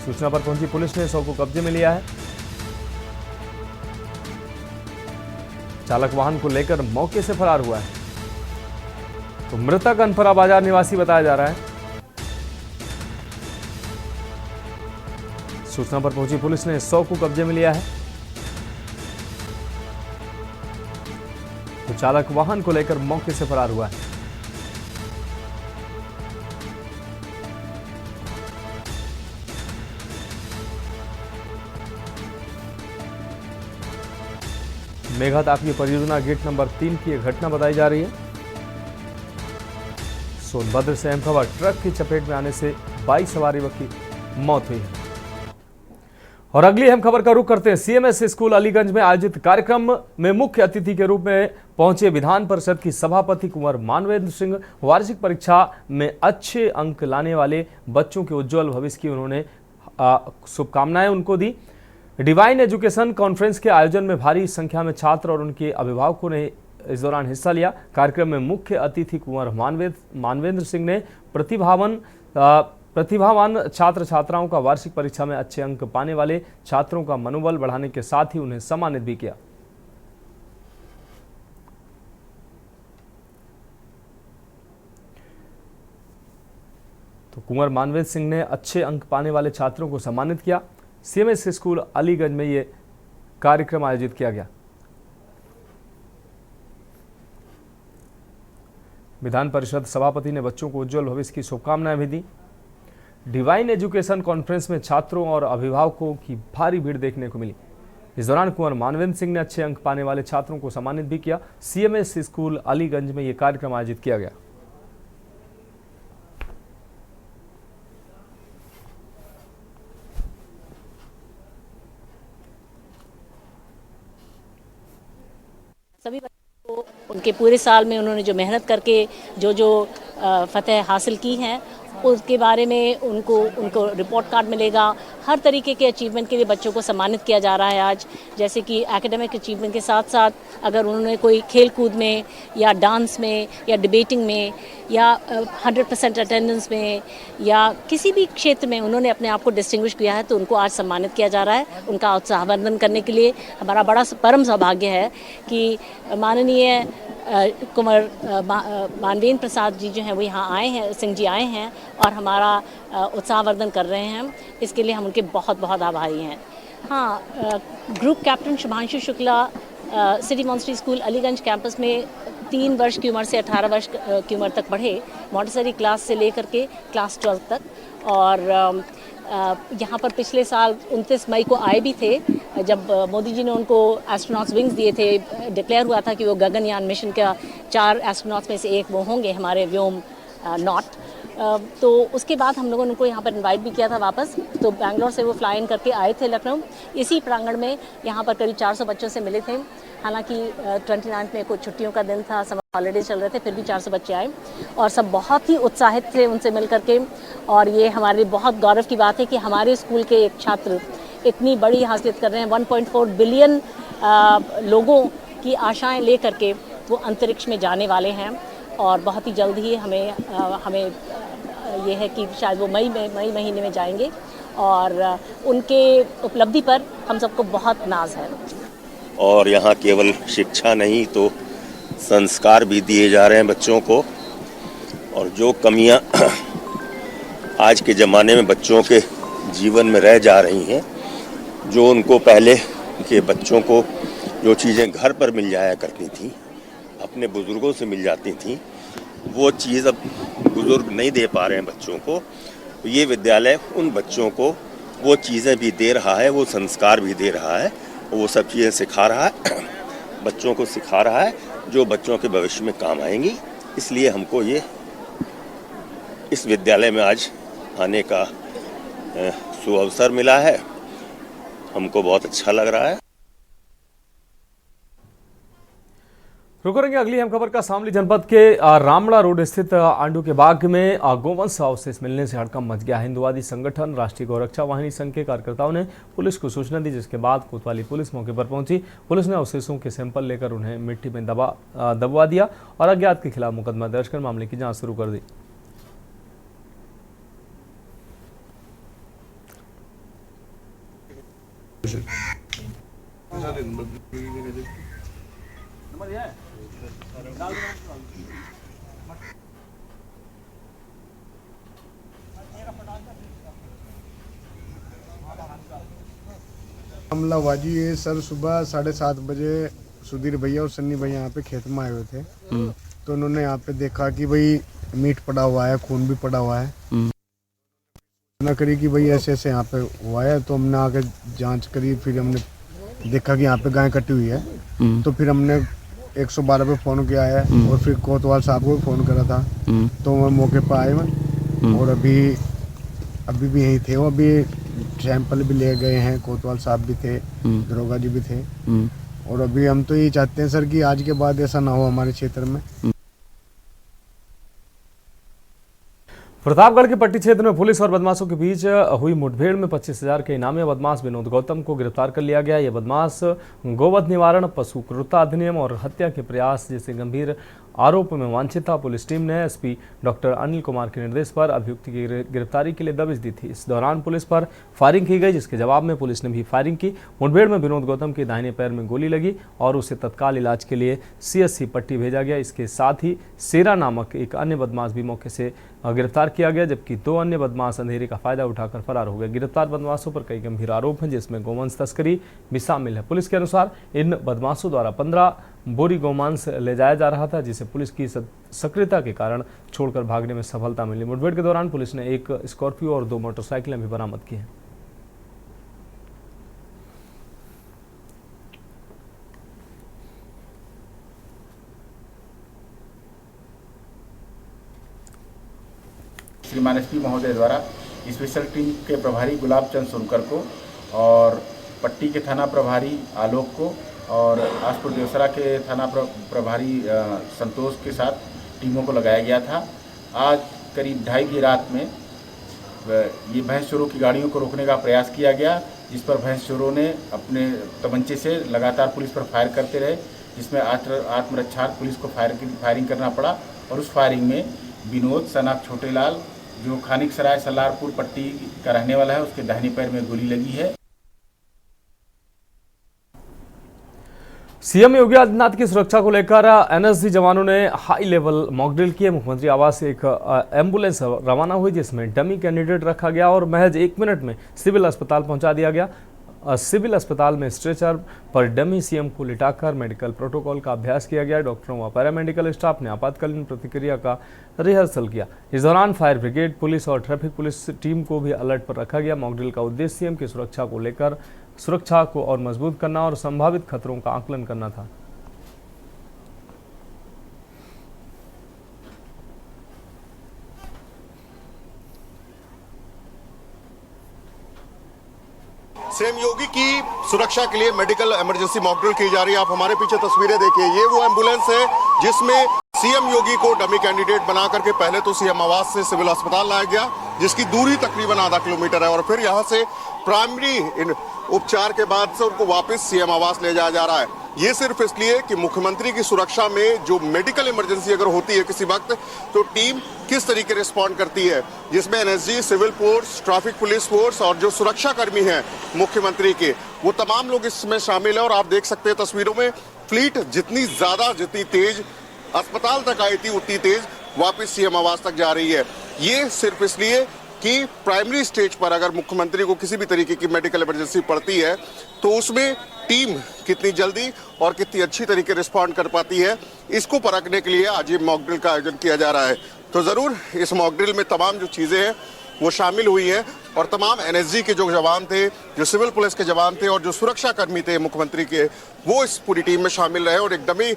सूचना पर पहुंची पुलिस ने 100 को कब्जे में लिया है। चालक वाहन को लेकर मौके से फरार हुआ है। तो मृतक अनपरा बाजार निवासी बताया जा रहा है। सूचना पर पहुंची पुलिस ने 100 को कब्जे में लिया है। तो चालक वाहन को लेकर मौके से फरार हुआ है। मेघा तापीय परियोजना गेट नंबर 3 की यह घटना बताई जा रही है। सोनभद्र से अहम खबर, ट्रक की चपेट में आने से बाइक सवार युवक की मौत हुई है। और अगली अहम खबर का रुख करते हैं। सीएमएस स्कूल अलीगंज में आयोजित कार्यक्रम में मुख्य अतिथि के रूप में पहुंचे विधान परिषद की सभापति कुंवर मानवेंद्र सिंह। वार्षिक परीक्षा में अच्छे अंक लाने वाले बच्चों के उज्जवल भविष्य की उन्होंने शुभकामनाएं उनको दी। डिवाइन एजुकेशन कॉन्फ्रेंस के आयोजन में भारी संख्या में छात्र और उनके अभिभावकों ने इस दौरान हिस्सा लिया। कार्यक्रम में मुख्य अतिथि कुंवर मानवेंद्र सिंह ने प्रतिभावान छात्र छात्राओं का वार्षिक परीक्षा में अच्छे अंक पाने वाले छात्रों का मनोबल बढ़ाने के साथ ही उन्हें सम्मानित भी किया। तो कुंवर मानवेंद्र सिंह ने अच्छे अंक पाने वाले छात्रों को सम्मानित किया। सीएमएस स्कूल अलीगंज में यह कार्यक्रम आयोजित किया गया। विधान परिषद सभापति ने बच्चों को उज्जवल भविष्य की शुभकामनाएं भी दी। डिवाइन एजुकेशन कॉन्फ्रेंस में छात्रों और अभिभावकों की भारी भीड़ देखने को मिली। इस दौरान कुंवर मानवेंद्र सिंह ने अच्छे अंक पाने वाले छात्रों को सम्मानित भी किया। सीएमएस स्कूल अलीगंज में यह कार्यक्रम आयोजित किया गया। सभी बच्चों उनके पूरे साल में उन्होंने जो मेहनत करके जो फतेह हासिल की हैं उसके बारे में उनको रिपोर्ट कार्ड मिलेगा। हर तरीके के अचीवमेंट के लिए बच्चों को सम्मानित किया जा रहा है आज, जैसे कि एकेडमिक अचीवमेंट के साथ साथ अगर उन्होंने कोई खेल कूद में या डांस में या डिबेटिंग में या 100% अटेंडेंस में या किसी भी क्षेत्र में उन्होंने अपने आप को डिस्टिंग्विश किया है तो उनको आज सम्मानित किया जा रहा है। उनका उत्साहवर्धन करने के लिए हमारा बड़ा परम सौभाग्य है कि माननीय कुंवर मानवेंद्र प्रसाद जी जो हैं वो यहाँ आए हैं, सिंह जी आए हैं और हमारा उत्साहवर्धन कर रहे हैं। इसके लिए हम उनके बहुत बहुत आभारी हैं। हाँ, group captain Shubhanshu Shukla city Montessori school Aliganj campus में 3 वर्ष की उम्र से 18 वर्ष की उम्र तक पढ़े, मॉन्टेसरी क्लास से लेकर के क्लास 12 तक। और यहाँ पर पिछले साल 29 मई को आए भी थे जब मोदी जी ने उनको एस्ट्रोनॉट्स विंग्स दिए थे। डिक्लेयर हुआ था कि वो गगनयान मिशन का 4 एस्ट्रोनॉट्स में से एक वो होंगे हमारे व्योम नॉट। तो उसके बाद हम लोगों ने उनको यहाँ पर इनवाइट भी किया था वापस। तो बैंगलोर से वो फ्लाई इन करके आए थे लखनऊ। इसी प्रांगण में यहाँ पर करीब 400 बच्चों से मिले थे। हालांकि 29 में कुछ छुट्टियों का दिन था, समर हॉलीडे चल रहे थे, फिर भी 400 बच्चे आए और सब बहुत ही उत्साहित थे उनसे मिल करके। और ये हमारे लिए बहुत गौरव की बात है कि हमारे स्कूल के एक छात्र इतनी बड़ी हासिल कर रहे हैं। 1.4 बिलियन लोगों की आशाएं लेकर के वो अंतरिक्ष में जाने वाले हैं और बहुत ही जल्द ही हमें ये है कि शायद वो मई महीने में जाएंगे और उनके उपलब्धि पर हम सबको बहुत नाज है। और यहाँ केवल शिक्षा नहीं तो संस्कार भी दिए जा रहे हैं बच्चों को। और जो कमियाँ आज के ज़माने में बच्चों के जीवन में रह जा रही हैं, जो उनको पहले के बच्चों को जो चीज़ें घर पर मिल जाया करती थी, अपने बुज़ुर्गों से मिल जाती थी, वो चीज़ अब बुज़ुर्ग नहीं दे पा रहे हैं बच्चों को। ये विद्यालय उन बच्चों को वो चीज़ें भी दे रहा है, वो संस्कार भी दे रहा है, वो सब चीज़ें सिखा रहा है, बच्चों को सिखा रहा है जो बच्चों के भविष्य में काम आएंगी। इसलिए हमको ये इस विद्यालय में आज आने का सुअवसर मिला है, हमको बहुत अच्छा लग रहा है। रुक करेंगे अगली अहम खबर का। शामली जनपद के रामड़ा रोड स्थित आंडू के बाग में गोवंश अवशेष मिलने से हड़कंप मच गया। हिंदुवादी संगठन राष्ट्रीय गौरक्षा वाहिनी संघ के कार्यकर्ताओं ने पुलिस को सूचना दी, जिसके बाद कोतवाली पुलिस मौके पर पहुंची। पुलिस ने अवशेषों के सैंपल लेकर उन्हें मिट्टी में दबवा दिया और अज्ञात के खिलाफ मुकदमा दर्ज कर मामले की जाँच शुरू कर दी। मामला हुआ जी, ये सर सुबह 7:30 बजे सुधीर भैया और सन्नी भैया यहाँ पे खेत में आए हुए थे। तो उन्होंने यहाँ पे देखा कि भाई मीट पड़ा हुआ है, खून भी पड़ा हुआ है। ना करी कि भाई ऐसे ऐसे यहाँ पे हुआ है। तो हमने आके जांच करी, फिर हमने देखा कि यहाँ पे गाय कटी हुई है। तो फिर हमने 112 पे फ़ोन किया है और फिर कोतवाल साहब को भी फ़ोन करा था। तो वो मौके पर आए और अभी भी यहीं थे। वो अभी सैंपल भी ले गए हैं, कोतवाल साहब भी थे, दरोगा जी भी थे। और अभी हम तो ये चाहते हैं सर कि आज के बाद ऐसा ना हो हमारे क्षेत्र में। प्रतापगढ़ के पट्टी क्षेत्र में पुलिस और बदमाशों के बीच हुई मुठभेड़ में 25,000 के इनामी बदमाश विनोद गौतम को गिरफ्तार कर लिया गया। यह बदमाश गोवध निवारण, पशु क्रूरता अधिनियम और हत्या के प्रयास जैसे गंभीर आरोप में वांछित था। पुलिस टीम ने एसपी डॉक्टर अनिल कुमार के निर्देश पर अभियुक्त की गिरफ्तारी के लिए दबिश दी थी। इस दौरान पुलिस पर फायरिंग की गई, जिसके जवाब में पुलिस ने भी फायरिंग की। मुठभेड़ में विनोद गौतम के दाहिने पैर में गोली लगी और उसे तत्काल इलाज के लिए सीएससी पट्टी भेजा गया। इसके साथ ही शेरा नामक एक अन्य बदमाश भी मौके से गिरफ्तार किया गया, जबकि 2 अन्य बदमाश अंधेरे का फायदा उठाकर फरार हो गए। गिरफ्तार बदमाशों पर कई गंभीर आरोप हैं, जिसमें गोवंश तस्करी भी शामिल है। पुलिस के अनुसार इन बदमाशों द्वारा 15 बोरी गोमांस ले जाया जा रहा था, जिसे पुलिस की सक्रियता के कारण छोड़कर भागने में सफलता मिली। मुठभेड़ के दौरान पुलिस ने एक स्कॉर्पियो और 2 मोटरसाइकिलें भी बरामद की हैं। श्रीमान एसपी महोदय द्वारा स्पेशल टीम के प्रभारी गुलाब चंद सोनकर को और पट्टी के थाना प्रभारी आलोक को और आसपुर देवसरा के थाना प्रभारी संतोष के साथ टीमों को लगाया गया था। आज करीब 2:30 की रात में ये भैंस चोरों की गाड़ियों को रोकने का प्रयास किया गया, जिस पर भैंस चोरों ने अपने तमंचे से लगातार पुलिस पर फायर करते रहे, जिसमें आत्मरक्षार्थ पुलिस को फायरिंग करना पड़ा। और उस फायरिंग में विनोद सनाक छोटेलाल, जो खानिक सराय सलारपुर पट्टी का रहने वाला है, उसके दाहिने पैर में गोली लगी है। सीएम योगी आदित्यनाथ की सुरक्षा को लेकर एनएसजी जवानों ने हाई लेवल मॉकड्रिल किए। मुख्यमंत्री आवास से एक एम्बुलेंस रवाना हुई, जिसमें डमी कैंडिडेट रखा गया और महज 1 मिनट में सिविल अस्पताल पहुंचा दिया गया। सिविल अस्पताल में स्ट्रेचर पर डमी सीएम को लिटाकर मेडिकल प्रोटोकॉल का अभ्यास किया गया। डॉक्टरों व पैरामेडिकल स्टाफ ने आपातकालीन प्रतिक्रिया का रिहर्सल किया। इस दौरान फायर ब्रिगेड, पुलिस और ट्रैफिक पुलिस टीम को भी अलर्ट पर रखा गया। मॉकड्रिल का उद्देश्य सीएम की सुरक्षा को और मजबूत करना और संभावित खतरों का आकलन करना था। सीएम योगी की सुरक्षा के लिए मेडिकल इमरजेंसी मॉकड्रिल की जा रही है। आप हमारे पीछे तस्वीरें देखिए, ये वो एम्बुलेंस है जिसमें सीएम योगी को डमी कैंडिडेट बना करके पहले तो सीएम आवास से सिविल अस्पताल लाया गया, जिसकी दूरी तकरीबन आधा किलोमीटर है, और फिर यहां से प्राइमरी उपचार के बाद से उनको वापस सीएम आवास ले जाया जा रहा है। ये सिर्फ इसलिए कि मुख्यमंत्री की सुरक्षा में जो मेडिकल इमरजेंसी अगर होती है किसी वक्त, तो टीम किस तरीके रिस्पॉन्ड करती है, जिसमें NSG, civil force, traffic police force और जो सुरक्षा कर्मी हैं मुख्यमंत्री के, वो तमाम लोग इसमें शामिल हैं। और आप देख सकते हैं तस्वीरों में, फ्लीट जितनी तेज अस्पताल तक आई थी, उतनी तेज वापस सीएम आवास तक जा रही है। ये सिर्फ इसलिए कि प्राइमरी स्टेज पर अगर मुख्यमंत्री को किसी भी तरीके की मेडिकल इमरजेंसी पड़ती है, तो उसमें टीम कितनी जल्दी और कितनी अच्छी तरीके रिस्पॉन्ड कर पाती है, इसको परखने के लिए आज ये मॉकड्रिल का आयोजन किया जा रहा है। तो जरूर इस मॉकड्रिल में तमाम जो चीजें हैं वो शामिल हुई हैं, और तमाम एनएसजी के जो जवान थे, जो सिविल पुलिस के जवान थे और जो सुरक्षा कर्मी थे मुख्यमंत्री के, वो इस पूरी टीम में शामिल रहे और एकदम ही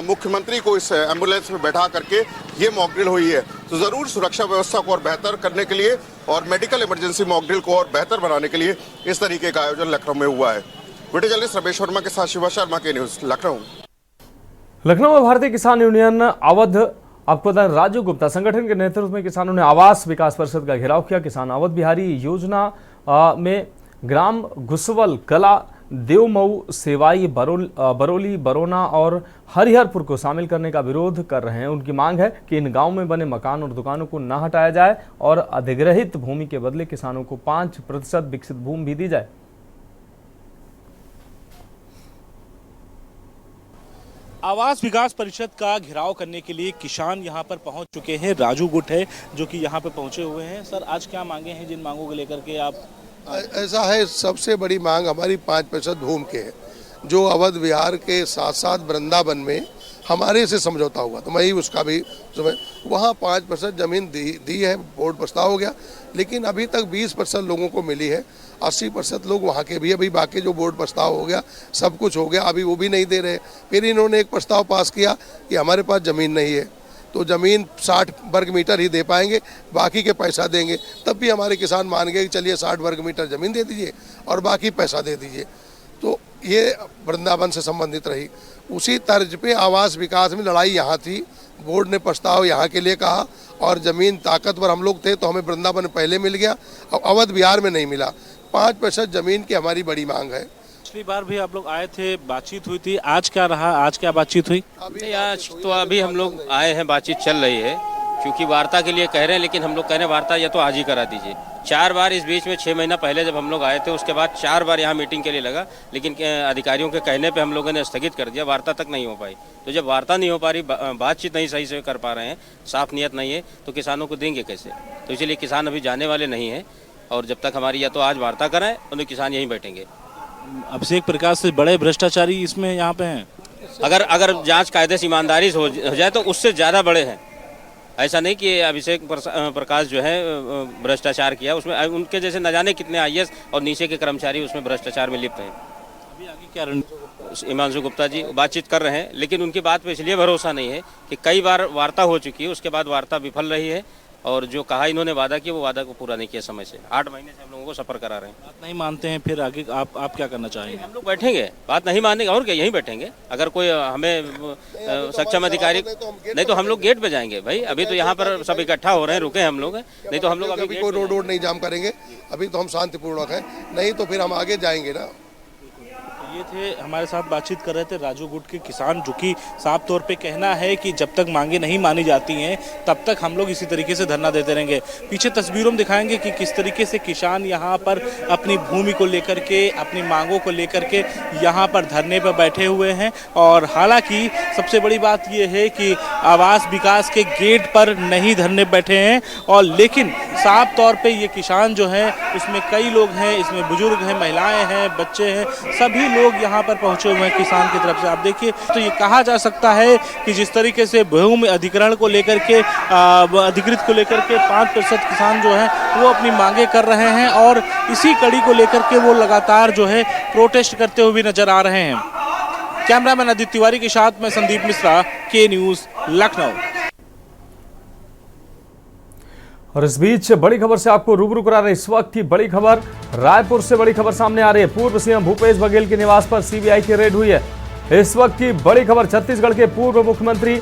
मुख्यमंत्री को इस एम्बुलेंस में बैठा करके ये मॉकड्रिल हुई है। तो जरूर सुरक्षा व्यवस्था को और बेहतर करने के लिए और मेडिकल इमरजेंसी मॉकड्रिल को और बेहतर बनाने के लिए इस तरीके का आयोजन लखनऊ में हुआ है। वीडियो जर्नलिस्ट रमेश वर्मा के साथ शिवा शर्मा के न्यूज लखनऊ। लखनऊ में भारतीय किसान यूनियन अवध, आपको बता राजू गुप्ता संगठन के नेतृत्व में किसानों ने आवास विकास परिषद का घेराव किया। किसान अवध बिहारी योजना में ग्राम घुसवल कला, देवमऊ, सेवाई, बरौली, बरौना और हरिहरपुर को शामिल करने का विरोध कर रहे हैं। उनकी मांग है कि इन गांवों में बने मकान और दुकानों को न हटाया जाए और अधिग्रहित भूमि के बदले किसानों को 5% विकसित भूमि भी दी जाए। आवास विकास परिषद का घेराव करने के लिए किसान यहां पर पहुंच चुके हैं। राजू गुट है जो कि यहां पर पहुंचे हुए हैं। सर, आज क्या मांगे हैं, जिन मांगों को लेकर के आप? ऐसा है, सबसे बड़ी मांग हमारी 5% भूमि के है, जो अवध बिहार के साथ साथ वृंदावन में हमारे से समझौता हुआ, तो मैं उसका भी वहाँ 5% जमीन दी है, बोर्ड प्रस्ताव हो गया, लेकिन अभी तक 20% लोगों को मिली है। 80% लोग वहाँ के भी, अभी बाकी जो बोर्ड प्रस्ताव हो गया सब कुछ हो गया, अभी वो भी नहीं दे रहे। फिर इन्होंने एक प्रस्ताव पास किया कि हमारे पास ज़मीन नहीं है, तो ज़मीन 60 वर्ग मीटर ही दे पाएंगे, बाकी के पैसा देंगे। तब भी हमारे किसान मान गए कि चलिए 60 वर्ग मीटर ज़मीन दे दीजिए और बाकी पैसा दे दीजिए। तो ये वृंदावन से संबंधित रही। उसी तर्ज पे आवास विकास में लड़ाई यहाँ थी, बोर्ड ने प्रस्ताव यहाँ के लिए कहा और ज़मीन ताकतवर हम लोग थे तो हमें वृंदावन पहले मिल गया, अब अवध बिहार में नहीं मिला। 5% ज़मीन की हमारी बड़ी मांग है। पिछली बार भी आप लोग आए थे, बातचीत हुई थी, आज क्या रहा, आज क्या बातचीत हुई? आज तो अभी हम लोग आए हैं, बातचीत चल रही है, क्योंकि वार्ता के लिए कह रहे हैं, लेकिन हम लोग कह रहे हैं वार्ता या तो आज ही करा दीजिए। 4 बार इस बीच में 6 महीना पहले जब हम लोग आए थे, उसके बाद 4 बार यहाँ मीटिंग के लिए लगा, लेकिन अधिकारियों के कहने पे हम लोगों ने स्थगित कर दिया, वार्ता तक नहीं हो पाई। तो जब वार्ता नहीं हो पा रही, बातचीत नहीं सही से कर पा रहे हैं, साफ नियत नहीं है, तो किसानों को देंगे कैसे? तो इसीलिए किसान अभी जाने वाले नहीं हैं, और जब तक हमारी या तो आज वार्ता कराएं तो किसान यहीं बैठेंगे। अभिषेक प्रकाश से बड़े भ्रष्टाचारी इसमें यहाँ पे हैं। अगर जांच कायदे से ईमानदारी से हो जाए तो उससे ज़्यादा बड़े हैं। ऐसा नहीं कि अभिषेक प्रकाश जो है भ्रष्टाचार किया, उसमें उनके जैसे न जाने कितने आईएएस और नीचे के कर्मचारी उसमें भ्रष्टाचार में लिप्त हैं। अभी आगे क्या? हिमांशु गुप्ता जी बातचीत कर रहे हैं, लेकिन उनकी बात पे इसलिए भरोसा नहीं है कि कई बार वार्ता हो चुकी है, उसके बाद वार्ता विफल रही है, और जो कहा इन्होंने वादा किया वो वादा को पूरा नहीं किया समय से। 8 महीने से हम लोगों को सफर करा रहे हैं। बात नहीं मानते हैं, फिर आगे आप क्या करना चाहेंगे? हम लोग बैठेंगे, बात नहीं मानेंगे और क्या, यहीं बैठेंगे। अगर कोई हमें सक्षम अधिकारी नहीं तो हम लोग गेट पे जाएंगे भाई। अभी तो यहाँ पर सब इकट्ठा हो रहे हैं, रुके हैं हम लोग, नहीं तो हम लोग अभी कोई रोड नहीं जाम करेंगे। अभी तो हम शांतिपूर्वक हैं, नहीं तो फिर हम आगे जाएंगे ना। ये थे हमारे साथ बातचीत कर रहे थे राजू गुट के किसान, जो कि साफ तौर पे कहना है कि जब तक मांगे नहीं मानी जाती हैं तब तक हम लोग इसी तरीके से धरना देते रहेंगे। पीछे तस्वीरों में दिखाएंगे कि किस तरीके से किसान यहाँ पर अपनी भूमि को लेकर के, अपनी मांगों को लेकर के यहाँ पर धरने पर बैठे हुए हैं। और हालांकि सबसे बड़ी बात ये है कि आवास विकास के गेट पर नहीं धरने बैठे हैं, और लेकिन साफ तौर पे ये किसान जो है उसमें कई लोग हैं, इसमें बुजुर्ग हैं, महिलाएं हैं, बच्चे हैं, सभी लोग यहाँ पर पहुंचे हुए हैं किसान की तरफ से। आप देखिए तो ये कहा जा सकता है कि जिस तरीके से भूमि अधिग्रहण को लेकर के, अधिकृत को लेकर के 5% किसान जो है वो अपनी मांगे कर रहे हैं, और इसी कड़ी को लेकर के वो लगातार जो है प्रोटेस्ट करते हुए नजर आ रहे हैं। कैमरामैन आदित्य तिवारी के साथ में संदीप मिश्रा, के न्यूज, लखनऊ। और इस बीच बड़ी खबर से आपको रूबरू करा रहे इस वक्त की बड़ी खबर, रायपुर से बड़ी खबर सामने आ रही है। पूर्व सीएम भूपेश बघेल के निवास पर सीबीआई की रेड हुई है। इस वक्त की बड़ी खबर, छत्तीसगढ़ के पूर्व मुख्यमंत्री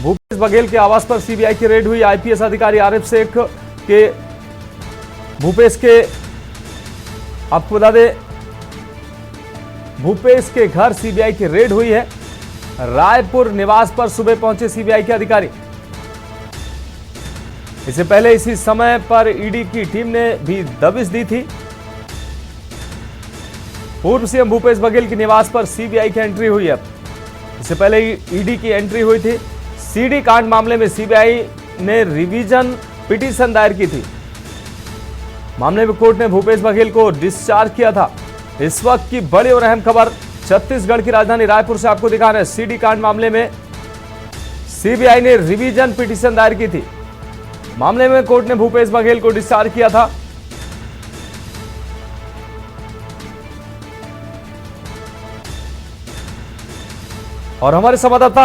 भूपेश बघेल के आवास पर सीबीआई की रेड हुई। आईपीएस अधिकारी आरिफ शेख के भूपेश के, आपको बता दें, भूपेश के घर सीबीआई की रेड हुई है। रायपुर निवास पर सुबह पहुंचे सीबीआई के अधिकारी। इससे पहले इसी समय पर ईडी की टीम ने भी दबिश दी थी। पूर्व सीएम भूपेश बघेल के निवास पर सीबीआई की एंट्री हुई है। इससे पहले ईडी की एंट्री हुई थी। सीडी कांड मामले में सीबीआई ने रिवीजन पिटीशन दायर की थी। मामले में कोर्ट ने भूपेश बघेल को डिस्चार्ज किया था। इस वक्त की बड़ी और अहम खबर छत्तीसगढ़ की राजधानी रायपुर से आपको दिखा रहे हैं। सीडी कांड मामले में सीबीआई ने रिवीजन पिटीशन दायर की थी। मामले में कोर्ट ने भूपेश बघेल को डिस्चार्ज किया था। और हमारे संवाददाता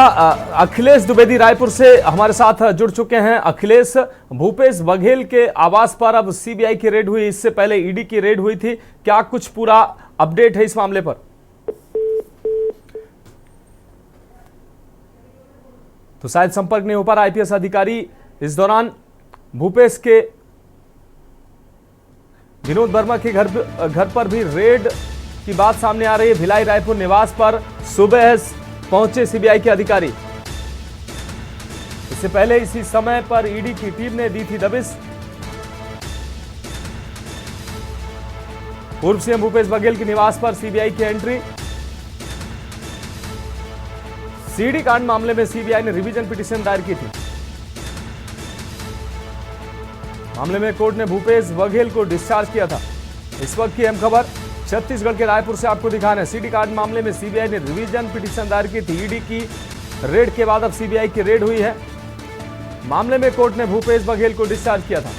अखिलेश द्विवेदी रायपुर से हमारे साथ जुड़ चुके हैं। अखिलेश, भूपेश बघेल के आवास पर अब सीबीआई की रेड हुई, इससे पहले ईडी की रेड हुई थी, क्या कुछ पूरा अपडेट है इस मामले पर? तो शायद संपर्क नहीं हो पा रहा आईपीएस अधिकारी। इस दौरान भूपेश के विनोद वर्मा के घर पर भी रेड की बात सामने आ रही है। भिलाई रायपुर निवास पर सुबह पहुंचे सीबीआई के अधिकारी। इससे पहले इसी समय पर ईडी की टीम ने दी थी दबिश। पूर्व सीएम भूपेश बघेल के निवास पर सीबीआई की एंट्री। सीडी कांड मामले में सीबीआई ने रिवीजन पिटीशन दायर की थी। मामले में कोर्ट ने भूपेश बघेल को डिस्चार्ज किया था। इस वक्त की अहम खबर छत्तीसगढ़ के रायपुर से आपको दिखाना है। सीडी कांड मामले में सीबीआई ने रिवीजन पिटीशन दायर की थी। ईडी की रेड के बाद अब सीबीआई की रेड हुई है। मामले में कोर्ट ने भूपेश बघेल को डिस्चार्ज किया था।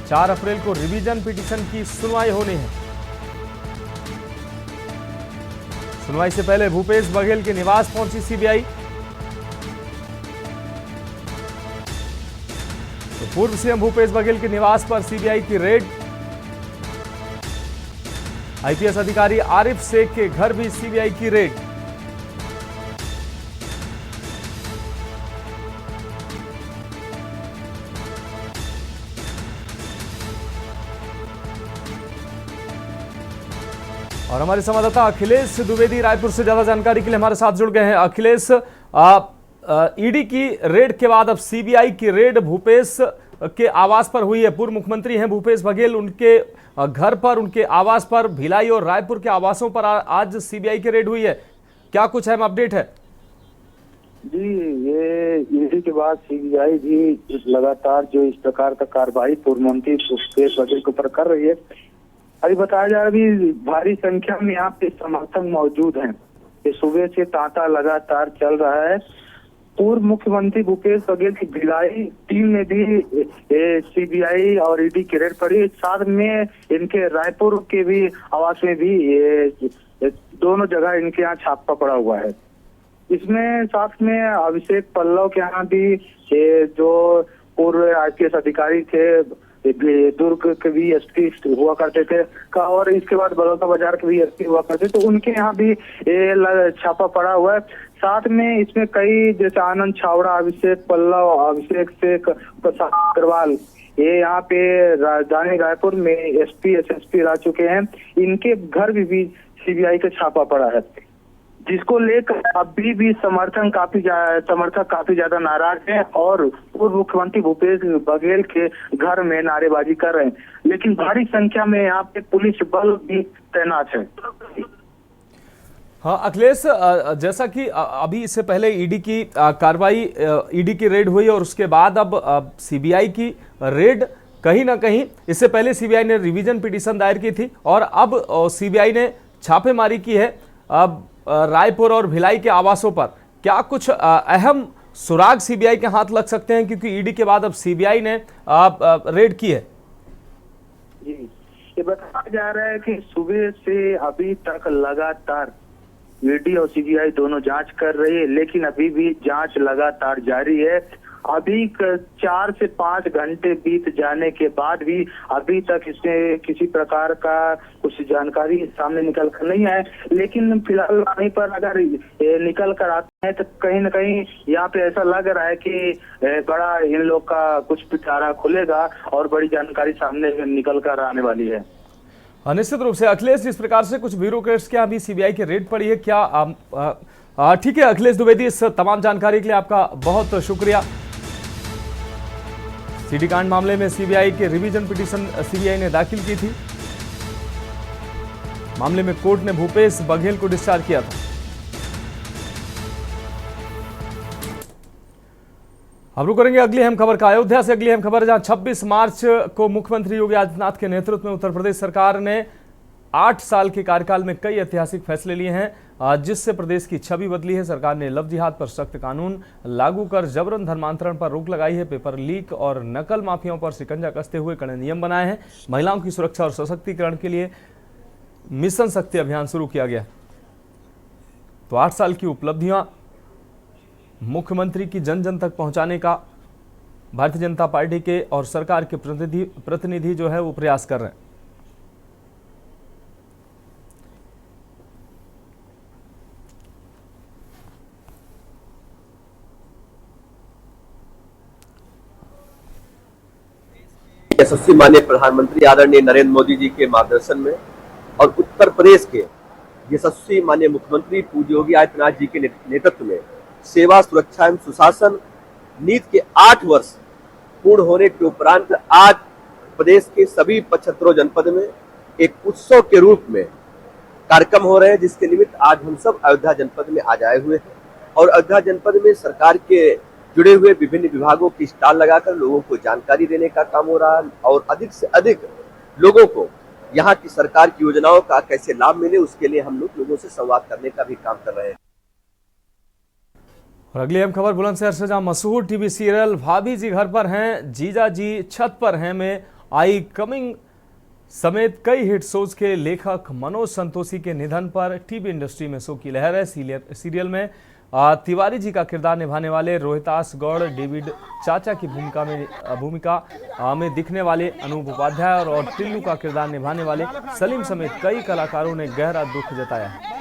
4 अप्रैल को रिवीजन पिटीशन की सुनवाई होनी है। सुनवाई से पहले भूपेश बघेल के निवास पहुंची सीबीआई। तो पूर्व सीएम भूपेश बघेल के निवास पर सीबीआई की रेड। आईपीएस अधिकारी आरिफ शेख के घर भी सीबीआई की रेड। और हमारे संवाददाता अखिलेश द्विवेदी रायपुर से ज्यादा जानकारी के लिए हमारे साथ जुड़ गए हैं। अखिलेश, ईडी की रेड के बाद अब सीबीआई की रेड भूपेश के आवास पर हुई है। पूर्व मुख्यमंत्री हैं भूपेश बघेल, उनके घर पर, उनके आवास पर, भिलाई और रायपुर के आवासों पर आज सीबीआई की रेड हुई है। क्या कुछ अहम अपडेट है? जी, ये ईडी के बाद सीबीआई भी लगातार जो इस प्रकार का कार्रवाई पूर्व मंत्री भूपेश बघेल के ऊपर कर रही है। अभी बताया जा रहा है अभी भारी संख्या में यहाँ पे समर्थक मौजूद हैं। ये सुबह से तांता लगातार चल रहा है। पूर्व मुख्यमंत्री भूपेश बघेल की भिलाई टीम ने भी सीबीआई और ईडी की रेड पड़ी। साथ में इनके रायपुर के भी आवास में भी दोनों जगह इनके यहाँ छापा पड़ा हुआ है। इसमें साथ में अभिषेक पल्लव के यहाँ भी ये जो पूर्व IPS अधिकारी थे, दुर्ग के भी SP हुआ करते थे का, और इसके बाद बड़ौदा बाजार के भी SP हुआ करते, तो उनके यहाँ भी ये छापा पड़ा हुआ है। साथ में इसमें कई जैसे आनंद छावड़ा, अभिषेक पल्लव, अभिषेक शेख, प्रसाद अग्रवाल, ये यहाँ पे राजधानी रायपुर में SP SSP रह चुके हैं। इनके घर भी CBI का छापा पड़ा है, जिसको लेकर अभी भी समर्थक काफी ज्यादा नाराज हैं और पूर्व मुख्यमंत्री भूपेश बघेल के घर में नारेबाजी कर रहे हैं। लेकिन भारी संख्या में यहाँ पे पुलिस बल भी तैनात है। हाँ अखिलेश, जैसा कि अभी इससे पहले ईडी की कार्रवाई, ईडी की रेड हुई और उसके बाद अब CBI की रेड, कहीं ना कहीं इससे पहले CBI ने रिवीजन पिटीशन दायर की थी और अब CBI ने छापेमारी की है अब रायपुर और भिलाई के आवासों पर। क्या कुछ अहम सुराग CBI के हाथ लग सकते हैं, क्योंकि ईडी के बाद अब CBI ने रेड की है? जी, ये बताया जा रहा है कि सुबह से अभी तक लगातार ईडी और CBI दोनों जांच कर रही है, लेकिन अभी भी जांच लगातार जारी है। अभी 4 से 5 घंटे बीत जाने के बाद भी अभी तक इसमें किसी प्रकार का कुछ जानकारी सामने निकल कर नहीं आए। लेकिन फिलहाल वहीं पर अगर निकल कर आते हैं तो कहीं न कहीं यहाँ पे ऐसा लग रहा है कि बड़ा इन लोग का कुछ पिटारा खुलेगा और बड़ी जानकारी सामने निकल कर आने वाली है। निश्चित रूप से अखिलेश, जिस प्रकार से कुछ ब्यूरोक्रेट्स के यहाँ भी CBI की रेड पड़ी है, क्या ठीक है अखिलेश द्विवेदी, इस तमाम जानकारी के लिए आपका बहुत शुक्रिया। CD कांड मामले में CBI के रिवीजन पिटीशन CBI ने दाखिल की थी। मामले में कोर्ट ने भूपेश बघेल को डिस्चार्ज किया था। अब रुक करेंगे अगली अहम खबर का। अयोध्या से अगली अहम खबर, जहां 26 मार्च को मुख्यमंत्री योगी आदित्यनाथ के नेतृत्व में उत्तर प्रदेश सरकार ने 8 साल के कार्यकाल में कई ऐतिहासिक फैसले लिए हैं, जिससे प्रदेश की छवि बदली है। सरकार ने लव जिहाद पर सख्त कानून लागू कर जबरन धर्मांतरण पर रोक लगाई है। पेपर लीक और नकल माफियाओं पर शिकंजा कसते हुए कड़े नियम बनाए हैं। महिलाओं की सुरक्षा और सशक्तिकरण के लिए मिशन शक्ति अभियान शुरू किया गया। तो 8 साल की उपलब्धियां मुख्यमंत्री की जन जन तक पहुंचाने का भारतीय जनता पार्टी के और सरकार के प्रतिनिधि जो है वो प्रयास कर रहे हैं। यशस्वी माननीय प्रधानमंत्री आदरणीय नरेंद्र मोदी जी के मार्गदर्शन में और उत्तर प्रदेश के यशस्वी माननीय मुख्यमंत्री पूज्य योगी आदित्यनाथ जी के नेतृत्व में सेवा, सुरक्षा एवं सुशासन नीति के 8 वर्ष पूर्ण होने के उपरांत आज प्रदेश के सभी 75 जनपद में एक उत्सव के रूप में कार्यक्रम हो रहे हैं, जिसके निमित्त आज हम सब अयोध्या जनपद में आज आए हुए हैं और अयोध्या जनपद में सरकार के जुड़े हुए विभिन्न विभागों की स्टॉल लगाकर लोगों को जानकारी देने का काम हो रहा है और अधिक से अधिक लोगों को यहाँ की सरकार की योजनाओं का कैसे लाभ मिले, उसके लिए हम लोगों से संवाद करने का भी काम कर रहे हैं। और अगली अहम खबर बुलंदशहर से, जहां मशहूर टीवी सीरियल भाभी जी घर पर हैं, जीजा जी छत पर हैं में आई कमिंग समेत कई हिट शोज के लेखक मनोज संतोषी के निधन पर टीवी इंडस्ट्री में शोक की लहर है। सीरियल में तिवारी जी का किरदार निभाने वाले रोहितास गौड़, डेविड चाचा की भूमिका में दिखने वाले अनूप उपाध्याय और टिल्लू का किरदार निभाने वाले सलीम समेत कई कलाकारों ने गहरा दुख जताया है।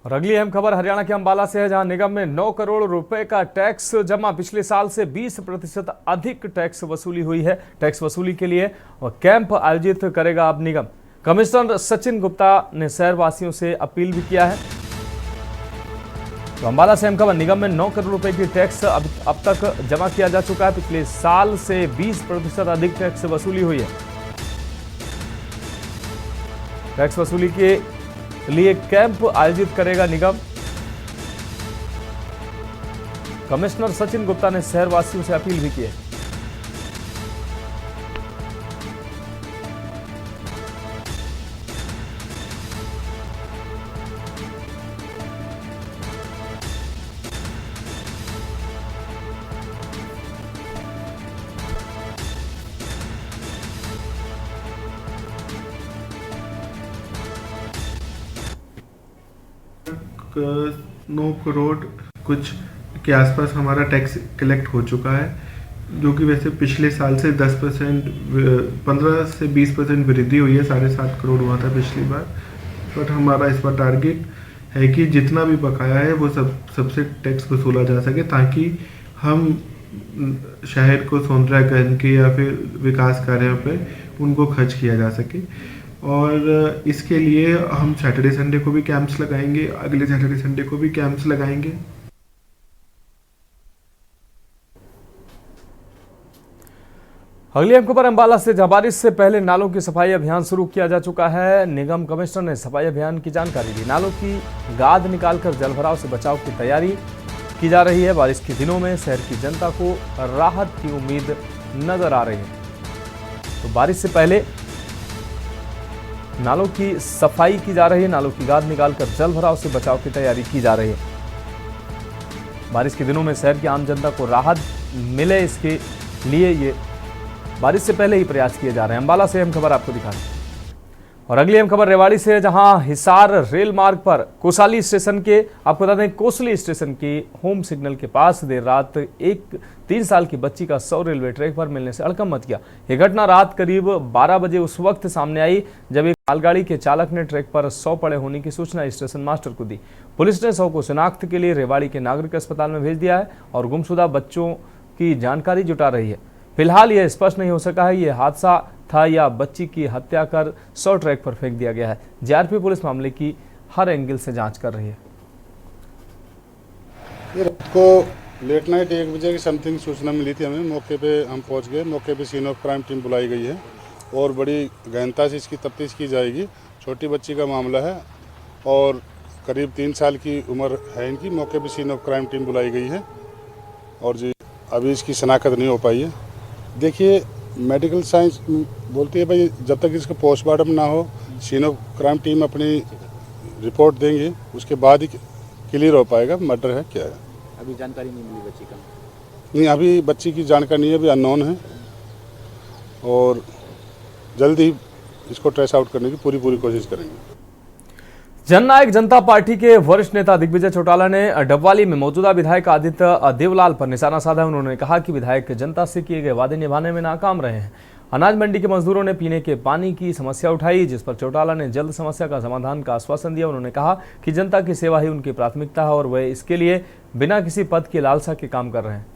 और अगली अहम खबर हरियाणा के अंबाला से है, जहां निगम में 9 करोड़ रुपए का टैक्स जमा, पिछले साल से 20% अधिक टैक्स वसूली हुई है। टैक्स वसूली के लिए कैंप आयोजित करेगा अब निगम। कमिश्नर सचिन गुप्ता ने शहरवासियों से अपील भी किया है। तो अंबाला से अहम खबर, निगम में 9 करोड़ रुपए की टैक्स अब तक जमा किया जा चुका है। पिछले साल से 20% अधिक टैक्स वसूली हुई है। टैक्स वसूली के लिए कैंप आयोजित करेगा निगम। कमिश्नर सचिन गुप्ता ने शहरवासियों से अपील भी की है। 9 करोड़ कुछ के आसपास हमारा टैक्स कलेक्ट हो चुका है, जो कि वैसे पिछले साल से 10%, 15 से 20% वृद्धि हुई है। 7.5 करोड़ हुआ था पिछली बार, बट हमारा इस बार टारगेट है कि जितना भी बकाया है वो सबसे टैक्स वसूला जा सके, ताकि हम शहर को सौंदर्यकरण के या फिर विकास कार्यों पे उनको खर्च किया जा सके। और इसके लिए हम सैटरडे संडे को भी कैंप्स लगाएंगे, अगले सैटरडे संडे को भी कैंप्स लगाएंगे। अगली खबर अंबाला से, जहां बारिश से पहले नालों की सफाई अभियान शुरू किया जा चुका है। निगम कमिश्नर ने सफाई अभियान की जानकारी दी। नालों की गाद निकालकर जलभराव से बचाव की तैयारी की जा रही है। बारिश के दिनों में शहर की जनता को राहत की उम्मीद नजर आ रही है। तो बारिश से पहले नालों की सफाई की जा रही है, नालों की गाद निकालकर जलभराव से बचाव की तैयारी की जा रही है। बारिश के दिनों में शहर की आम जनता को राहत मिले, इसके लिए ये बारिश से पहले ही प्रयास किए जा रहे हैं। अंबाला से अहम खबर आपको दिखा रहे हैं। और अगली अहम खबर रेवाड़ी से, जहां हिसार रेल मार्ग पर कोसाली स्टेशन के, आपको बता दें कोसली स्टेशन के होम सिग्नल के पास देर रात एक 3 साल की बच्ची का शव रेलवे ट्रैक पर मिलने से हड़कंप मच गया। यह घटना रात करीब 12 बजे उस वक्त सामने आई जब एक मालगाड़ी के चालक ने ट्रैक पर शव पड़े होने की सूचना स्टेशन मास्टर को दी। पुलिस ने शव को शिनाख्त के लिए रेवाड़ी के नागरिक अस्पताल में भेज दिया है और गुमशुदा बच्चों की जानकारी जुटा रही है। फिलहाल यह स्पष्ट नहीं हो सका है यह हादसा था या बच्ची की हत्या कर शव ट्रैक पर फेंक दिया गया है। जीआरपी पुलिस मामले की हर एंगल से जांच कर रही है। ये रात को लेट नाइट 1 बजे की समथिंग सूचना मिली थी हमें। मौके पे हम पहुंच गए। मौके पे सीन ऑफ क्राइम टीम बुलाई गई है और बड़ी गहनता से इसकी तफ्तीश की जाएगी। छोटी बच्ची का मामला है और करीब 3 साल की उम्र है इनकी। मौके पे सीन ऑफ क्राइम टीम बुलाई गई है और जी अभी इसकी शनाख्त नहीं हो पाई है। देखिए, मेडिकल साइंस बोलती है भाई जब तक इसका पोस्टमार्टम ना हो, सीन ऑफ क्राइम टीम अपनी रिपोर्ट देंगे, उसके बाद ही क्लियर हो पाएगा मर्डर है क्या है। अभी जानकारी नहीं मिली बच्ची का? नहीं, अभी बच्ची की जानकारी नहीं है, अभी अननोन है और जल्द ही इसको ट्रेस आउट करने की पूरी कोशिश करेंगे। जननायक जनता पार्टी के वरिष्ठ नेता दिग्विजय चौटाला ने डबवाली में मौजूदा विधायक आदित्य देवलाल पर निशाना साधा। उन्होंने कहा कि विधायक जनता से किए गए वादे निभाने में नाकाम रहे हैं। अनाज मंडी के मजदूरों ने पीने के पानी की समस्या उठाई, जिस पर चौटाला ने जल्द समस्या का समाधान का आश्वासन दिया। उन्होंने कहा कि जनता की सेवा ही उनकी प्राथमिकता है और वे इसके लिए बिना किसी पद की लालसा के काम कर रहे हैं।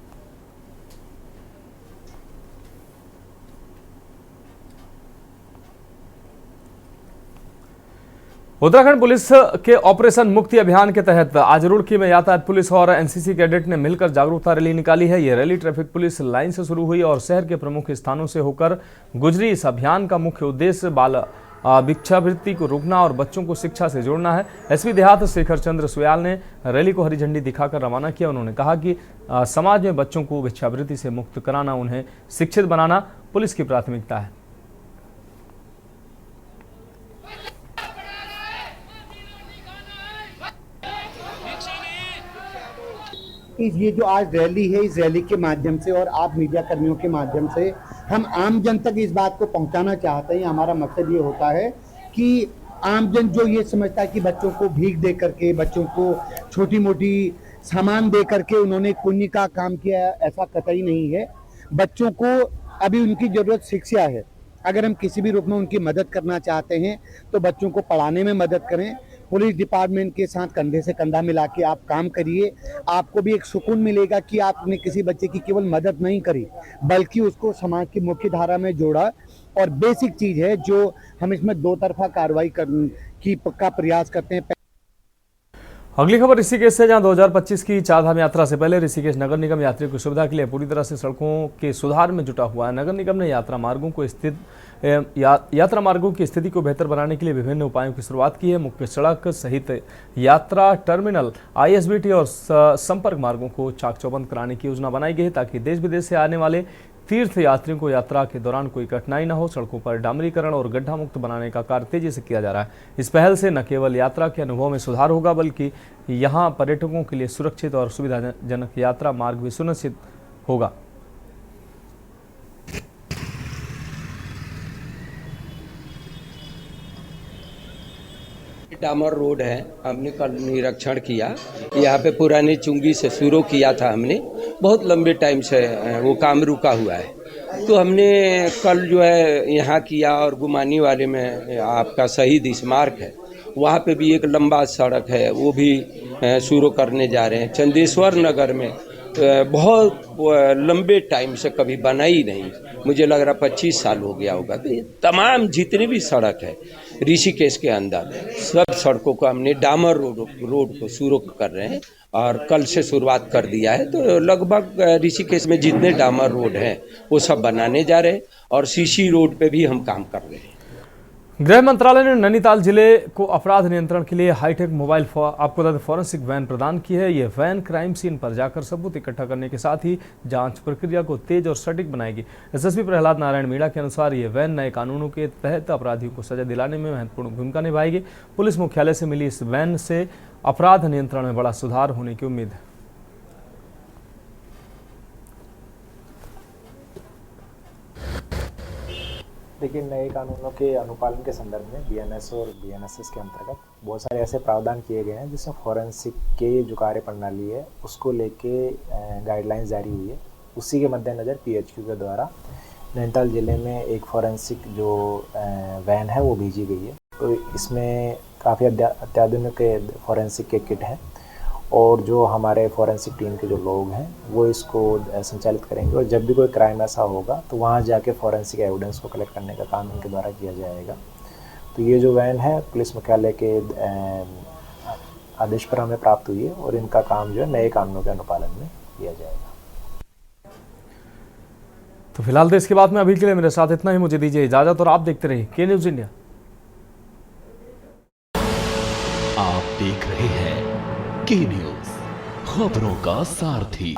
उत्तराखंड पुलिस के ऑपरेशन मुक्ति अभियान के तहत आज रुड़की में यातायात पुलिस और एनसीसी कैडेट ने मिलकर जागरूकता रैली निकाली है। यह रैली ट्रैफिक पुलिस लाइन से शुरू हुई और शहर के प्रमुख स्थानों से होकर गुजरी। इस अभियान का मुख्य उद्देश्य बाल भिक्षावृत्ति को रोकना और बच्चों को शिक्षा से जोड़ना है। एसपी देहात शेखर चंद्र सुयाल ने रैली को हरी झंडी दिखाकर रवाना किया। उन्होंने कहा कि समाज में बच्चों को भिक्षावृत्ति से मुक्त कराना, उन्हें शिक्षित बनाना पुलिस की प्राथमिकता है। ये जो आज रैली है, इस रैली के माध्यम से और आप मीडिया कर्मियों के माध्यम से हम आम जन तक इस बात को पहुंचाना चाहते हैं। हमारा मकसद ये होता है कि आम जन जो ये समझता है कि बच्चों को भीख दे करके, बच्चों को छोटी मोटी सामान दे करके उन्होंने पुण्य का काम किया, ऐसा कतई नहीं है। बच्चों को अभी उनकी जरूरत शिक्षा है। अगर हम किसी भी रूप में उनकी मदद करना चाहते हैं तो बच्चों को पढ़ाने में मदद करें। पुलिस डिपार्टमेंट के साथ कंधे से कंधा मिला के आप काम करिए। आपको भी एक सुकून मिलेगा कि आपने किसी बच्चे की केवल मदद नहीं करी बल्कि उसको समाज की मुख्य धारा में जोड़ा। और बेसिक चीज़ है जो हम इसमें 2 तरफा कार्रवाई का प्रयास करते हैं। अगली खबर ऋषिकेश से, जहां 2025 की चारधाम यात्रा से पहले ऋषिकेश नगर निगम यात्रियों की सुविधा के लिए पूरी तरह से सड़कों के सुधार में जुटा हुआ है। नगर निगम ने यात्रा मार्गों की स्थिति को बेहतर बनाने के लिए विभिन्न उपायों की शुरुआत की है। मुख्य सड़क सहित यात्रा टर्मिनल, ISBT और संपर्क मार्गों को चाक चौबंद कराने की योजना बनाई गई है ताकि देश विदेश से आने वाले तीर्थ यात्रियों को यात्रा के दौरान कोई कठिनाई न हो। सड़कों पर डामरीकरण और गड्ढा मुक्त बनाने का कार्य तेजी से किया जा रहा है। इस पहल से न केवल यात्रा के अनुभव में सुधार होगा बल्कि यहां पर्यटकों के लिए सुरक्षित और सुविधाजनक यात्रा मार्ग भी सुनिश्चित होगा। डामर रोड है, हमने कल निरीक्षण किया। यहाँ पे पुरानी चुंगी से शुरू किया था हमने, बहुत लंबे टाइम से वो काम रुका हुआ है। तो हमने कल जो है यहाँ किया और गुमानी वाले में आपका शहीद स्मारक है, वहाँ पे भी एक लंबा सड़क है, वो भी शुरू करने जा रहे हैं। चंदेश्वर नगर में बहुत लंबे टाइम से कभी बना ही नहीं, मुझे लग रहा 25 साल हो गया होगा। तो ये तमाम जितनी भी सड़क है ऋषिकेश के अंदर, सब सड़कों को हमने डामर रोड को शुरू कर रहे हैं और कल से शुरुआत कर दिया है। तो लगभग ऋषिकेश में जितने डामर रोड हैं वो सब बनाने जा रहे हैं और सीसी रोड पे भी हम काम कर रहे हैं। गृह मंत्रालय ने नैनीताल जिले को अपराध नियंत्रण के लिए हाईटेक मोबाइल आपको बता दें फॉरेंसिक वैन प्रदान की है। ये वैन क्राइम सीन पर जाकर सबूत इकट्ठा करने के साथ ही जांच प्रक्रिया को तेज और सटीक बनाएगी। एसएसपी प्रहलाद नारायण मीणा के अनुसार ये वैन नए कानूनों के तहत अपराधियों को सजा दिलाने में महत्वपूर्ण भूमिका निभाएगी। पुलिस मुख्यालय से मिली इस वैन से अपराध नियंत्रण में बड़ा सुधार होने की उम्मीद है। देखिए, नए कानूनों के अनुपालन के संदर्भ में बीएनएस और बीएनएसएस के अंतर्गत बहुत सारे ऐसे प्रावधान किए गए हैं जिसमें फॉरेंसिक के जो कार्य प्रणाली है उसको लेके गाइडलाइंस जारी हुई है। उसी के मद्देनज़र पीएचक्यू के द्वारा नैनीताल ज़िले में एक फॉरेंसिक जो वैन है वो भेजी गई है। तो इसमें काफ़ी अत्याधुनिक फॉरेंसिक के किट हैं और जो हमारे फॉरेंसिक टीम के जो लोग हैं वो इसको संचालित करेंगे और जब भी कोई क्राइम ऐसा होगा तो वहाँ जाके फॉरेंसिक एविडेंस को कलेक्ट करने का काम इनके द्वारा किया जाएगा। तो ये जो वैन है पुलिस मुख्यालय के आदेश पर हमें प्राप्त हुई है और इनका काम जो है नए कानूनों के अनुपालन में किया जाएगा। तो फिलहाल देश की बात में अभी के लिए मेरे साथ इतना ही। मुझे दीजिए इजाजत और आप देखते रहिए के न्यूज़ इंडिया। आप देख रहे हैं के न्यूज़, खबरों का सारथी।